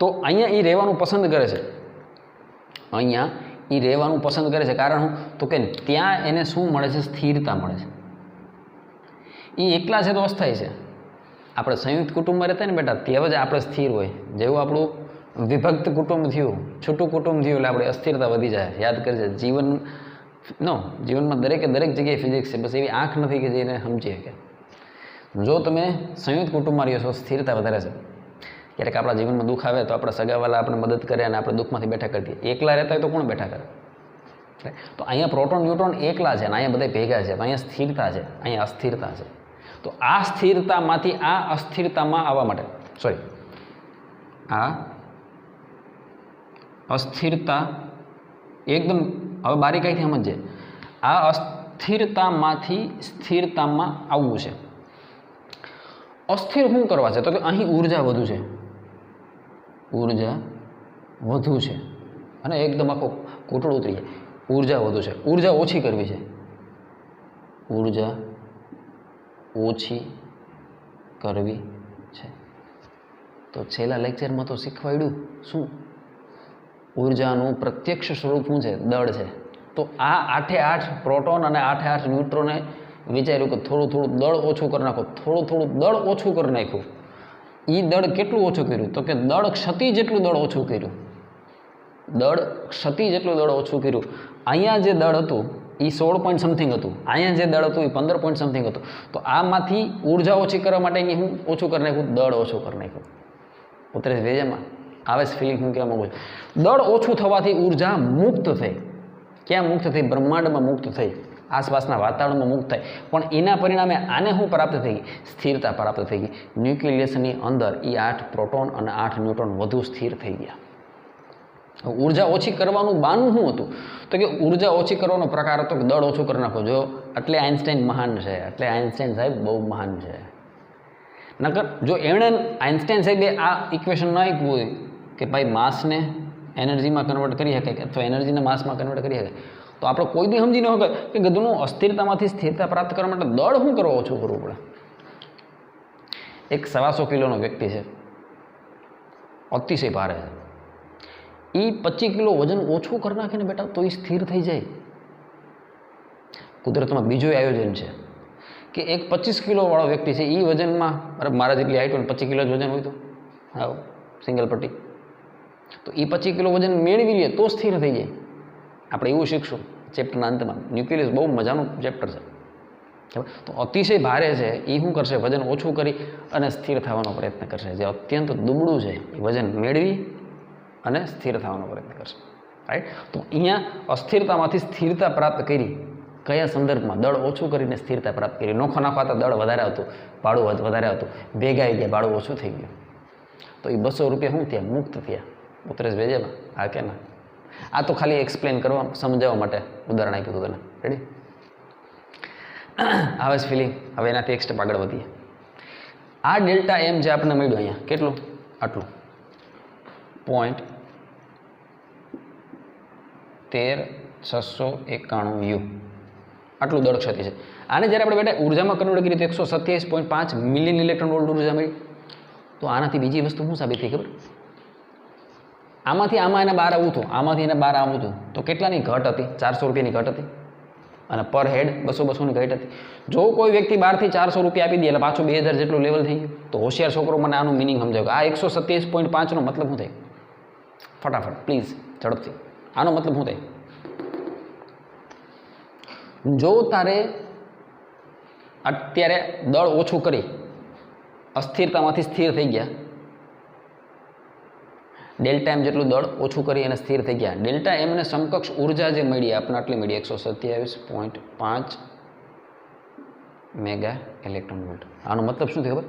[SPEAKER 1] તો અહીંયા એ રહેવાનું પસંદ કરે છે. અહીંયા એ રહેવાનું પસંદ કરે છે. કારણ શું? તો કે ત્યાં એને શું મળે છે? સ્થિરતા મળે છે. એ એકલા છે તો અસ્થાયી છે. આપણે સંયુક્ત કુટુંબમાં રહેતા ને બેટા ત્યાં જ આપણે સ્થિર હોય. જેવું આપણું વિભક્ત કુટુંબ થયું, છૂટું કુટુંબ થયું એટલે આપણે અસ્થિરતા વધી જાય. યાદ કરજે, જીવનમાં દરેક જગ્યાએ ફિઝિક્સ છે. બસ એવી આંખ નથી કે જેને સમજી શકે. જો તમે સંયુક્ત કુટુંબમાં રહ્યો છો, સ્થિરતા વધારે છે. ક્યારેક આપણા જીવનમાં દુઃખ આવે તો આપણા સગાવાલા આપણે મદદ કરે અને આપણે દુઃખમાંથી બેઠા કરી દઈએ. એકલા રહેતા હોય તો કોણ બેઠા કરે? તો અહીંયા પ્રોટોન ન્યુટ્રોન એકલા છે અને અહીંયા બધા ભેગા છે. તો અહીંયા સ્થિરતા છે, અહીંયા અસ્થિરતા છે. તો આ સ્થિરતામાંથી આ અસ્થિરતામાં આવવા માટે આ અસ્થિરતા એકદમ હવે બારીકાઈથી સમજે. આ અસ્થિરતામાંથી સ્થિરતામાં આવવું છે. અસ્થિર શું કરવા છે? તો કે અહીં ઉર્જા વધુ છે, ઉર્જા વધુ છે અને એકદમ આખો કોટડો ઉતરી જાય. ઉર્જા વધુ છે, ઉર્જા ઓછી કરવી છે, ઉર્જા ઓછી કરવી છે. તો છેલ્લા લેક્ચરમાં તો શીખવાડ્યું શું? ઉર્જાનું પ્રત્યક્ષ સ્વરૂપ શું છે? દળ છે. તો આ 8 પ્રોટોન અને 8 ન્યુટ્રોને વિચાર્યું કે થોડું દળ ઓછું કરી નાખો, થોડું દળ ઓછું કરી નાખ્યું. એ દળ કેટલું ઓછું કર્યું? તો કે દળ ક્ષતિ જેટલું દળ ઓછું કર્યું. દળ ક્ષતિ જેટલું દળ ઓછું કર્યું. અહીંયા જે દળ હતું એ 16 પોઈન્ટ સમથિંગ હતું, અહીંયા જે દળ હતું એ 15 પોઈન્ટ સમથિંગ હતું. તો આમાંથી ઉર્જા ઓછી કરવા માટે હું ઓછું કરી નાખ્યું? દળ ઓછું કરી નાખ્યું. ઉતરેશ વેજામાં આવે છે ફિલિંગ? હું કહેવા માગું છું, દળ ઓછું થવાથી ઉર્જા મુક્ત થઈ. ક્યાં મુક્ત થઈ? બ્રહ્માંડમાં મુક્ત થઈ, આસપાસના વાતાવરણમાં મુક્ત થાય. પણ એના પરિણામે આને શું પ્રાપ્ત થઈ ગઈ? સ્થિરતા પ્રાપ્ત થઈ ગઈ. ન્યુક્લિયસની અંદર એ 8 પ્રોટોન અને 8 ન્યુટ્રોન વધુ સ્થિર થઈ ગયા. ઉર્જા ઓછી કરવાનું બાનું શું હતું? તો કે ઉર્જા ઓછી કરવાનો પ્રકાર હતો કે દળ ઓછું કરી નાખો. જો એટલે આઇન્સ્ટાઈન મહાન છે, એટલે આઇન્સ્ટાઈન સાહેબ બહુ મહાન છે. નકર જો એમણે આઇન્સ્ટાઈન સાહેબે આ ઇક્વેશન ન આપ્યું હોય કે ભાઈ માસને એનર્જીમાં કન્વર્ટ કરી શકાય અથવા એનર્જીને માસમાં કન્વર્ટ કરી શકાય, તો આપણે કોઈ દી સમજી ન હોય કે ગધનું અસ્થિરતામાંથી સ્થિરતા પ્રાપ્ત કરવા માટે દળ શું કરવા ઓછું કરવું પડે. એક 125 કિલોનો વ્યક્તિ છે, અતિશય ભારે છે. એ 25 કિલો વજન ઓછું કરી નાખે ને બેટા તો એ સ્થિર થઈ જાય. કુદરતમાં બીજું આયોજન છે કે એક 25 કિલોવાળો વ્યક્તિ છે, એ વજનમાં મારા જેટલી હાઈટ હોય 25 કિલો જ વજન હોય તો હા સિંગલ પટ્ટી, તો એ 25 કિલો વજન મેળવી લે તો સ્થિર થઈ જાય. આપણે એવું શીખશું ચેપ્ટરના અંતમાં. ન્યુક્લિયસ બહુ મજાનું ચેપ્ટર છે. તો અતિશય ભારે છે એ શું કરશે? વજન ઓછું કરી અને સ્થિર થવાનો પ્રયત્ન કરશે. જે અત્યંત દુબળું છે એ વજન મેળવી અને સ્થિર થવાનો પ્રયત્ન કરશે. રાઈટ? તો અહીંયા અસ્થિરતામાંથી સ્થિરતા પ્રાપ્ત કરી. કયા સંદર્ભમાં? દળ ઓછું કરીને સ્થિરતા પ્રાપ્ત કરી. નોખો નાખવાતા દળ વધારે હતું, ભાડું વધારે હતું, ભેગા આવી ગયા, ભાડું ઓછું થઈ ગયું. તો એ 200 રૂપિયા શું થયા? મુક્ત થયા. ઉતરેશ ભેજેમાં હા કે ના? આ તો ખાલી એક્સપ્લેન કરવા સમજાવવા માટે ઉદાહરણ આપ્યું હતું તને. રેડી? આવે છે ફિલિંગ? હવે એનાથી એક સ્ટેપ આગળ વધીએ. આ ડેલ્ટા એમ જે આપણને મળ્યું અહીંયા કેટલું? આટલું 0.13691 યુ આટલું દળ ક્ષતિ છે. આને જ્યારે આપણે બેટા ઉર્જામાં કન્વર્ટ કરીએ તો 127.5 મિલિયન ઇલેક્ટ્રોન વોલ્ટ ઉર્જા મળી. તો આનાથી બીજી વસ્તુ શું સાબિત થઈ ખબર? આમાંથી આમાં એને 12 આવવું હતું, આમાંથી એને 12 આવવું હતું તો કેટલાની ઘટ હતી? 400 રૂપિયાની ઘટ હતી અને પર હેડ 200-200ની ઘટ હતી. જો કોઈ વ્યક્તિ 12 થી 400 રૂપિયા આપી દે એટલે પાછું 2000 જેટલું લેવલ થઈ ગયું. તો હોશિયાર છોકરો મને આનું મિનિંગ સમજાવ કે આ 127.5 નો મતલબ શું થાય? ફટાફટ પ્લીઝ ઝડપથી. આનો મતલબ શું થાય? જો તારે અત્યારે દળ ઓછું કરી અસ્થિરતામાંથી સ્થિર થઈ ગયા ડેલ્ટા એમ જેટલું દળ ઓછું કરી અને સ્થિર થઈ ગયા. ડેલ્ટા એમને સમકક્ષ ઉર્જા જે મળી આપણને આટલી મળી 127.5 મેગા ઇલેક્ટ્રોન વોલ્ટ. આનો મતલબ શું થયો ખબર?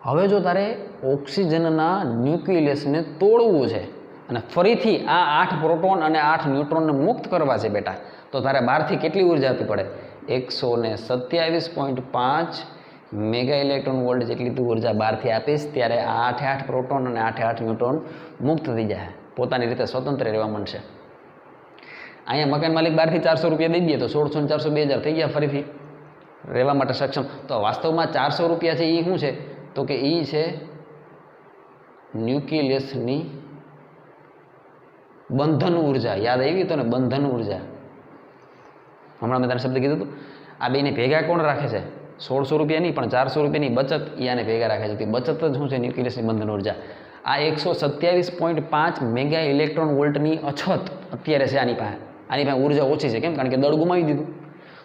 [SPEAKER 1] હવે જો તારે ઓક્સિજનના ન્યુક્લિયસને તોડવું છે અને ફરીથી આ 8 પ્રોટોન અને 8 ન્યુટ્રોનને મુક્ત કરવા છે બેટા, તો તારે બહારથી કેટલી ઉર્જા આપવી પડે? 127.5 મેગા ઇલેક્ટ્રોન વોલ્ટ જેટલી તું ઉર્જા બહારથી આપીશ ત્યારે આ 8 પ્રોટોન અને 8 ન્યુટ્રોન મુક્ત થઈ જાય, પોતાની રીતે સ્વતંત્ર રહેવા માંડશે. અહીંયા મકાન માલિક બહારથી 400 રૂપિયા દઈ દે તો 1600 400 2000 થઈ ગયા ફરીથી રહેવા માટે સક્ષમ. તો વાસ્તવમાં 400 રૂપિયા છે એ શું છે? તો કે એ છે ન્યુક્લિયસની બંધન ઉર્જા. યાદ આવી તો ને, બંધન ઉર્જા. હમણાં મેં તને શબ્દ કીધું હતું, આ બેને ભેગા કોણ રાખે છે? 1600 રૂપિયા નહીં પણ 400 રૂપિયાની બચત એ આને ભેગા રાખે છે. બચત જ શું છે? ન્યુક્લિયસની બંધન ઉર્જા. આ 127.5 મેગા ઇલેક્ટ્રોન વોલ્ટની અછત અત્યારે છે આની પાસે. આની પાસે ઉર્જા ઓછી છે. કેમ? કારણ કે દળ ગુમાવી દીધું.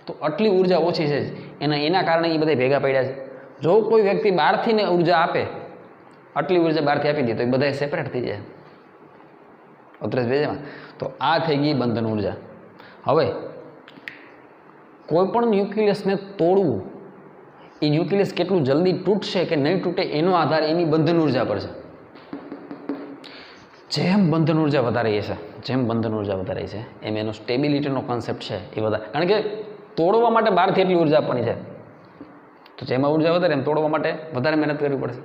[SPEAKER 1] તો આટલી ઉર્જા ઓછી છે એના કારણે એ બધા ભેગા પડ્યા છે. જો કોઈ વ્યક્તિ બહારથી ને ઉર્જા આપે, આટલી ઉર્જા બહારથી આપી દે તો એ બધા સેપરેટ થઈ જાય. ઉતરેશ બેજેમાં. તો આ થઈ ગઈ બંધન ઉર્જા. હવે કોઈ પણ ન્યુક્લિયસને તોડવું, એ ન્યુક્લિયસ કેટલું જલ્દી તૂટશે કે નહીં તૂટે એનો આધાર એની બંધન ઉર્જા પર છે. જેમ બંધન ઉર્જા વધારે છે, એમ એનો સ્ટેબિલિટીનો કોન્સેપ્ટ છે એ વધારે. કારણ કે તોડવા માટે બહારથી એટલી ઉર્જા આપવાની છે, તો જેમાં ઉર્જા વધારે એમ તોડવા માટે વધારે મહેનત કરવી પડશે.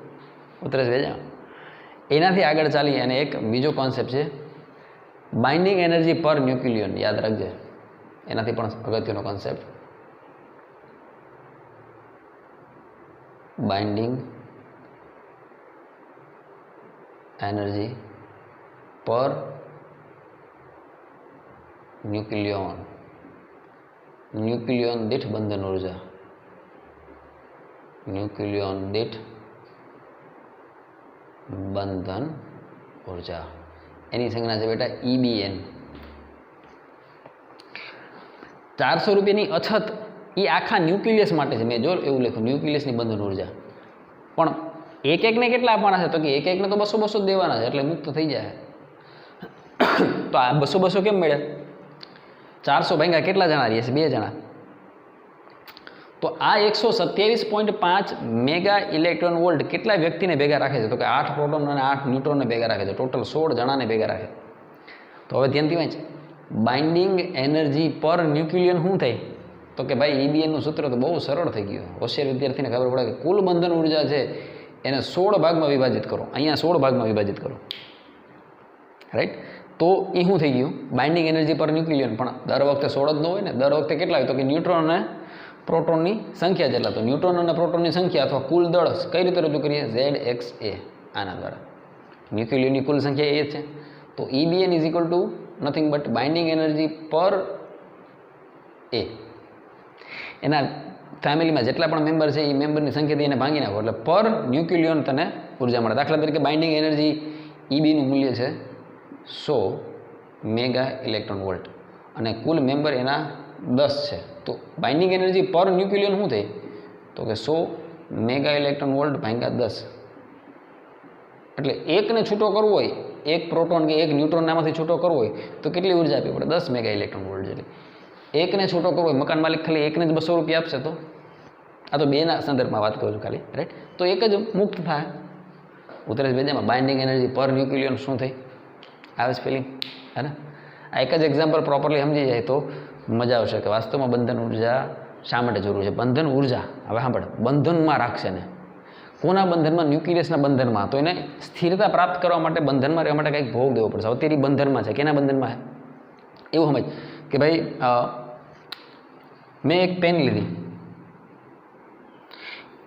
[SPEAKER 1] ઉતરેશ વેજા. એનાથી આગળ ચાલી અને એક બીજો કોન્સેપ્ટ છે બાઇન્ડિંગ એનર્જી પર ન્યુક્લિયન. યાદ રાખજે, એનાથી પણ અગત્યનો કોન્સેપ્ટ. બાઇન્ડિંગ એનર્જી પર ન્યુક્લિયન. ન્યુક્લિયન દીઠ બંધન ઉર્જા. ન્યુક્લિયન દીઠ બંધન ઉર્જા. એની સંજ્ઞા છે બેટા EBN. 400 રૂપિયાની અછત એ આખા ન્યુક્લિયસ માટે છે. મેં જો એવું લખ્યું, ન્યુક્લિયસની બંધન ઉર્જા. પણ એકને કેટલા આપવાના છે? તો કે એકને તો 200 જ દેવાના છે, એટલે મુક્ત થઈ જાય. તો આ 200 કેમ મળ્યા? 400 ભાગ્યા કેટલા જણા રહીએ છે? 2 જણા. તો આ 127.5 મેગા ઇલેક્ટ્રોન વોલ્ટ કેટલા વ્યક્તિને ભેગા રાખે છે? તો કે 8 પ્રોટોન અને 8 ન્યુટ્રોનને ભેગા રાખે છે. ટોટલ 16 જણાને ભેગા રાખે. તો હવે ધ્યાનથી વાંચ. બાઇન્ડિંગ એનર્જી પર ન્યુક્લિયન શું થાય? તો કે ભાઈ EBNનું સૂત્ર તો બહુ સરળ થઈ ગયું. હોશિયાર વિદ્યાર્થીને ખબર પડે કે કુલ બંધન ઉર્જા છે એને 16 ભાગમાં વિભાજિત કરો. અહીંયા 16 ભાગમાં વિભાજિત કરો, રાઈટ? તો એ શું થઈ ગયું? બાઇન્ડિંગ એનર્જી પર ન્યુક્લિયન. પણ દર વખતે 16 જ ન હોય ને, દર વખતે કેટલા હોય? તો કે ન્યુટ્રોન અને પ્રોટોનની સંખ્યા જેટલા. તો ન્યુટ્રોન અને પ્રોટોનની સંખ્યા અથવા કુલ દળ કઈ રીતે રજૂ કરીએ? ZXA. આના દ્વારા ન્યુક્લિયનની કુલ સંખ્યા એ છે. તો EBN is equal to nothing but binding energy પર A. એના ફેમિલીમાં જેટલા પણ મેમ્બર છે એ મેમ્બરની સંખ્યાથી એને ભાંગી નાખો એટલે પર ન્યુક્લિયન તને ઉર્જા મળે. દાખલા તરીકે બાઇન્ડિંગ એનર્જી EBનું મૂલ્ય છે 100 મેગા ઇલેક્ટ્રોન વોલ્ટ અને કુલ મેમ્બર એના 10 છે. તો બાઇન્ડિંગ એનર્જી પર ન્યુક્લિયન શું થઈ? તો કે 100 મેગા ઇલેક્ટ્રોન વોલ્ટ ભાગ્યા 10. એટલે એકને છૂટો કરવો હોય, એક પ્રોટોન કે એક ન્યુટ્રોન આમાંથી છૂટો કરવો હોય તો કેટલી ઉર્જા આપવી પડે? 10 મેગા ઇલેક્ટ્રોન વોલ્ટ જેટલી. એકને છૂટો કરવો હોય, મકાન માલિક ખાલી એકને જ 200 રૂપિયા આપશે તો આ તો બેના સંદર્ભમાં વાત કરું છું ખાલી, રાઈટ? તો એક જ મુક્ત થાય. ઉતરેશ બેજામાં બાઇન્ડિંગ એનર્જી પર ન્યુક્લિયન શું થઈ? આવે છે ફિલિંગ? હે ને? આ એક જ એક્ઝામ્પલ પ્રોપરલી સમજી જાય તો મજા આવશે કે વાસ્તવમાં બંધન ઉર્જા શા માટે જરૂર છે. બંધન ઉર્જા હવે સાંભળ, બંધનમાં રાખશે ને. કોના બંધનમાં? ન્યુક્લિયસના બંધનમાં. તો એને સ્થિરતા પ્રાપ્ત કરવા માટે બંધનમાં રહેવા માટે કંઈક ભોગ દેવો પડશે. અત્યારે બંધનમાં છે. કેના બંધનમાં છે એવું સમજ કે ભાઈ મેં એક પેન લીધી,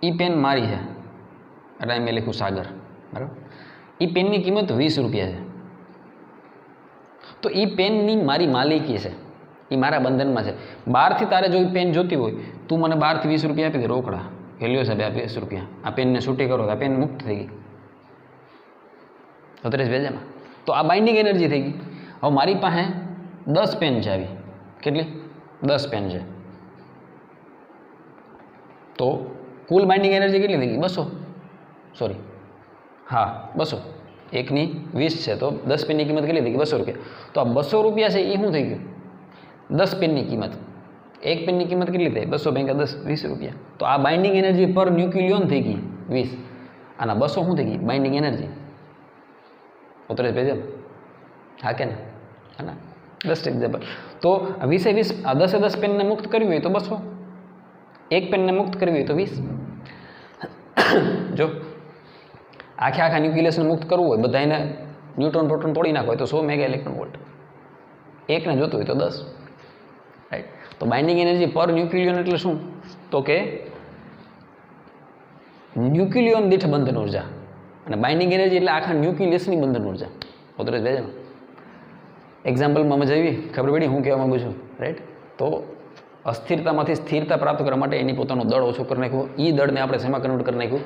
[SPEAKER 1] એ પેન મારી છે એટલે મેં લખ્યું સાગર, બરાબર? એ પેનની કિંમત 20 રૂપિયા છે. તો એ પેનની મારી માલિકી છે, એ મારા બંધનમાં છે. બહારથી તારે જો એ પેન જોતી હોય, તું મને બહારથી 20 રૂપિયા આપી દે રોકડા, હેલ્યો સાહેબ આ 20 રૂપિયા, આ પેનને છૂટી કરો, આ પેન મુક્ત થઈ ગઈ. ઉતરેશ ભેજામાં. તો આ બાઇન્ડિંગ એનર્જી થઈ ગઈ. હવે મારી પાસે 10 પેન છે. આવી કેટલી? 10 પેન છે. તો કુલ બાઇન્ડિંગ એનર્જી કેટલી થઈ ગઈ? 200. સોરી, હા 200. એકની 20 છે તો 10 પેનની કિંમત કેટલી થઈ ગઈ? 200 રૂપિયા. તો આ 200 રૂપિયા છે એ શું થઈ ગયું? 10 પેનની કિંમત. એક પેનની કિંમત કેટલી થઈ? 200 ભાગ્યા 10, 20 રૂપિયા. તો આ બાઇન્ડિંગ એનર્જી પર ન્યુક્લિયોન થઈ ગઈ 20. આના 200 શું થઈ ગઈ? Binding energy. ઉતરે પેજ? હા કે ના? હા ના? Best example. તો 20 આ 10 પેનને મુક્ત કરવી હોય તો 200, એક પેનને મુક્ત કરવી હોય તો 20. જો આખા ન્યુક્લિયસને મુક્ત કરવું હોય, બધાને ન્યુટ્રોન પ્રોટોન તોડી નાખો હોય તો 100 મેગા ઇલેક્ટ્રોન વોલ્ટ. એકને જોતું હોય તો 10. રાઈટ. તો બાઇન્ડિંગ એનર્જી પર ન્યુક્લિયોન એટલે શું? તો કે ન્યુક્લિયોન દીઠ બંધન ઉર્જા, અને બાઇન્ડિંગ એનર્જી એટલે આખા ન્યુક્લિયસની બંધન ઉર્જા. ઉતરે છે ને? એક્ઝામ્પલમાં મજા આવી? ખબર પડી હું કહેવા માગું છું? રાઈટ. તો અસ્થિરતામાંથી સ્થિરતા પ્રાપ્ત કરવા માટે એની પોતાનું દળ ઓછું કરી નાખ્યું. એ દળને આપણે શેમાં કન્વર્ટ કરી નાખ્યું?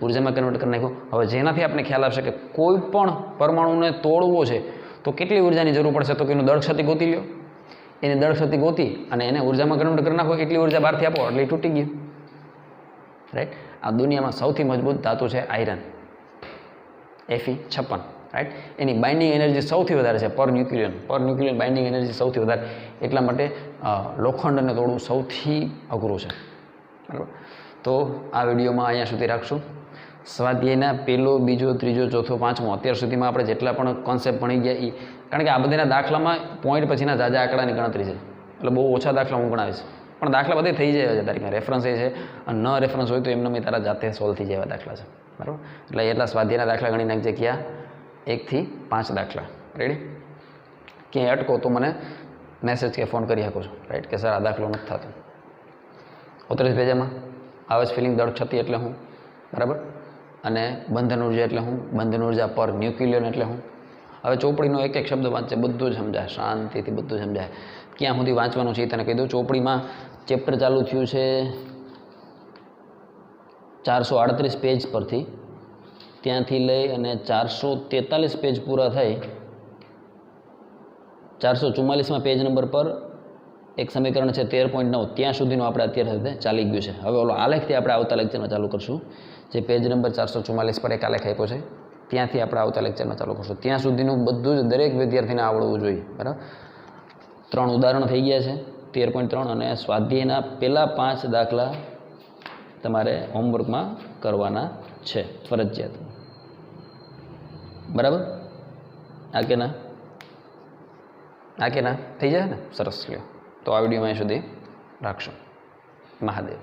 [SPEAKER 1] ઉર્જામાં કન્વર્ટ કરી નાખ્યું. હવે જેનાથી આપણે ખ્યાલ આવશે કે કોઈ પણ પરમાણુને તોડવો છે તો કેટલી ઉર્જાની જરૂર પડશે, તો કે એનું દળ ક્ષતિ ગોતી લ્યો. એની દળ ક્ષતિ ગોતી અને એને ઉર્જામાં કન્વર્ટ કરી નાખો, એટલી ઉર્જા બહારથી આપો એટલે એ તૂટી ગયું. રાઈટ. આ દુનિયામાં સૌથી મજબૂત ધાતુ છે આયરન, Fe56. રાઈટ. એની બાઇન્ડિંગ એનર્જી સૌથી વધારે છે પર ન્યુક્લિયન બાઇન્ડિંગ એનર્જી સૌથી વધારે. એટલા માટે લોખંડને તોડવું સૌથી અઘરું છે. બરાબર. તો આ વિડીયોમાં અહીંયા સુધી રાખશું. સ્વાધ્યાયના પહેલો, બીજો, ત્રીજો, ચોથો, પાંચમો અત્યાર સુધીમાં આપણે જેટલા પણ કોન્સેપ્ટ ભણી ગયા એ, કારણ કે આ બધાના દાખલામાં પોઈન્ટ પછીના જાજા આંકડાની ગણતરી છે, એટલે બહુ ઓછા દાખલા હું ગણાવીશ, પણ દાખલા બધે થઈ જાય છે તારીખમાં. રેફરન્સ એ છે, અને ન રેફરન્સ હોય તો એમને મેં તારા જાતે સોલ્વ થઈ જાય એવા દાખલા છે. બરાબર. એટલે એટલા સ્વાધ્યાયના દાખલા ગણી નાખજે. ક્યાં? 1 થી 5 દાખલા. રેડી? ક્યાંય અટકો તો મને મેસેજ કે ફોન કરી શકો છો. રાઈટ. કે સર આ દાખલો નથી થતો. 39 પેજામાં આવે છે ફિલિંગ દળ ક્ષતિ એટલે હું. બરાબર. અને બંધન ઉર્જા એટલે હું, બંધન ઉર્જા પર ન્યુક્લિયન એટલે હું. હવે ચોપડીનો એક શબ્દ વાંચે બધું જ સમજાય, શાંતિથી બધું સમજાય. ક્યાં સુધી વાંચવાનું છે એ તને કહી દઉં. ચોપડીમાં ચેપ્ટર ચાલુ થયું છે 438 પેજ પરથી, ત્યાંથી લઈ અને 443 પેજ પૂરા થઈ 444માં પેજ નંબર પર એક સમીકરણ છે 13.9, ત્યાં સુધીનું આપણે અત્યારે સુધી ચાલી ગયું છે. હવે ઓલો આલેખથી આપણે આવતા લેક્ચરમાં ચાલુ કરશું. જે પેજ નંબર 444 પર એક આલેખ આપ્યો છે ત્યાંથી આપણે આવતા લેક્ચરમાં ચાલુ કરશું. ત્યાં સુધીનું બધું જ દરેક વિદ્યાર્થીને આવડવું જોઈએ. બરાબર. 3 ઉદાહરણ થઈ ગયા છે 13.3, અને સ્વાધ્યાયના પહેલા 5 દાખલા તમારે હોમવર્કમાં કરવાના છે ફરજિયાત. બરાબર. આ કે ના થઈ જાય ને? સરસ. લ્યો તો આ વિડીયોમાં અહીં સુધી રાખશું. મહાદેવ.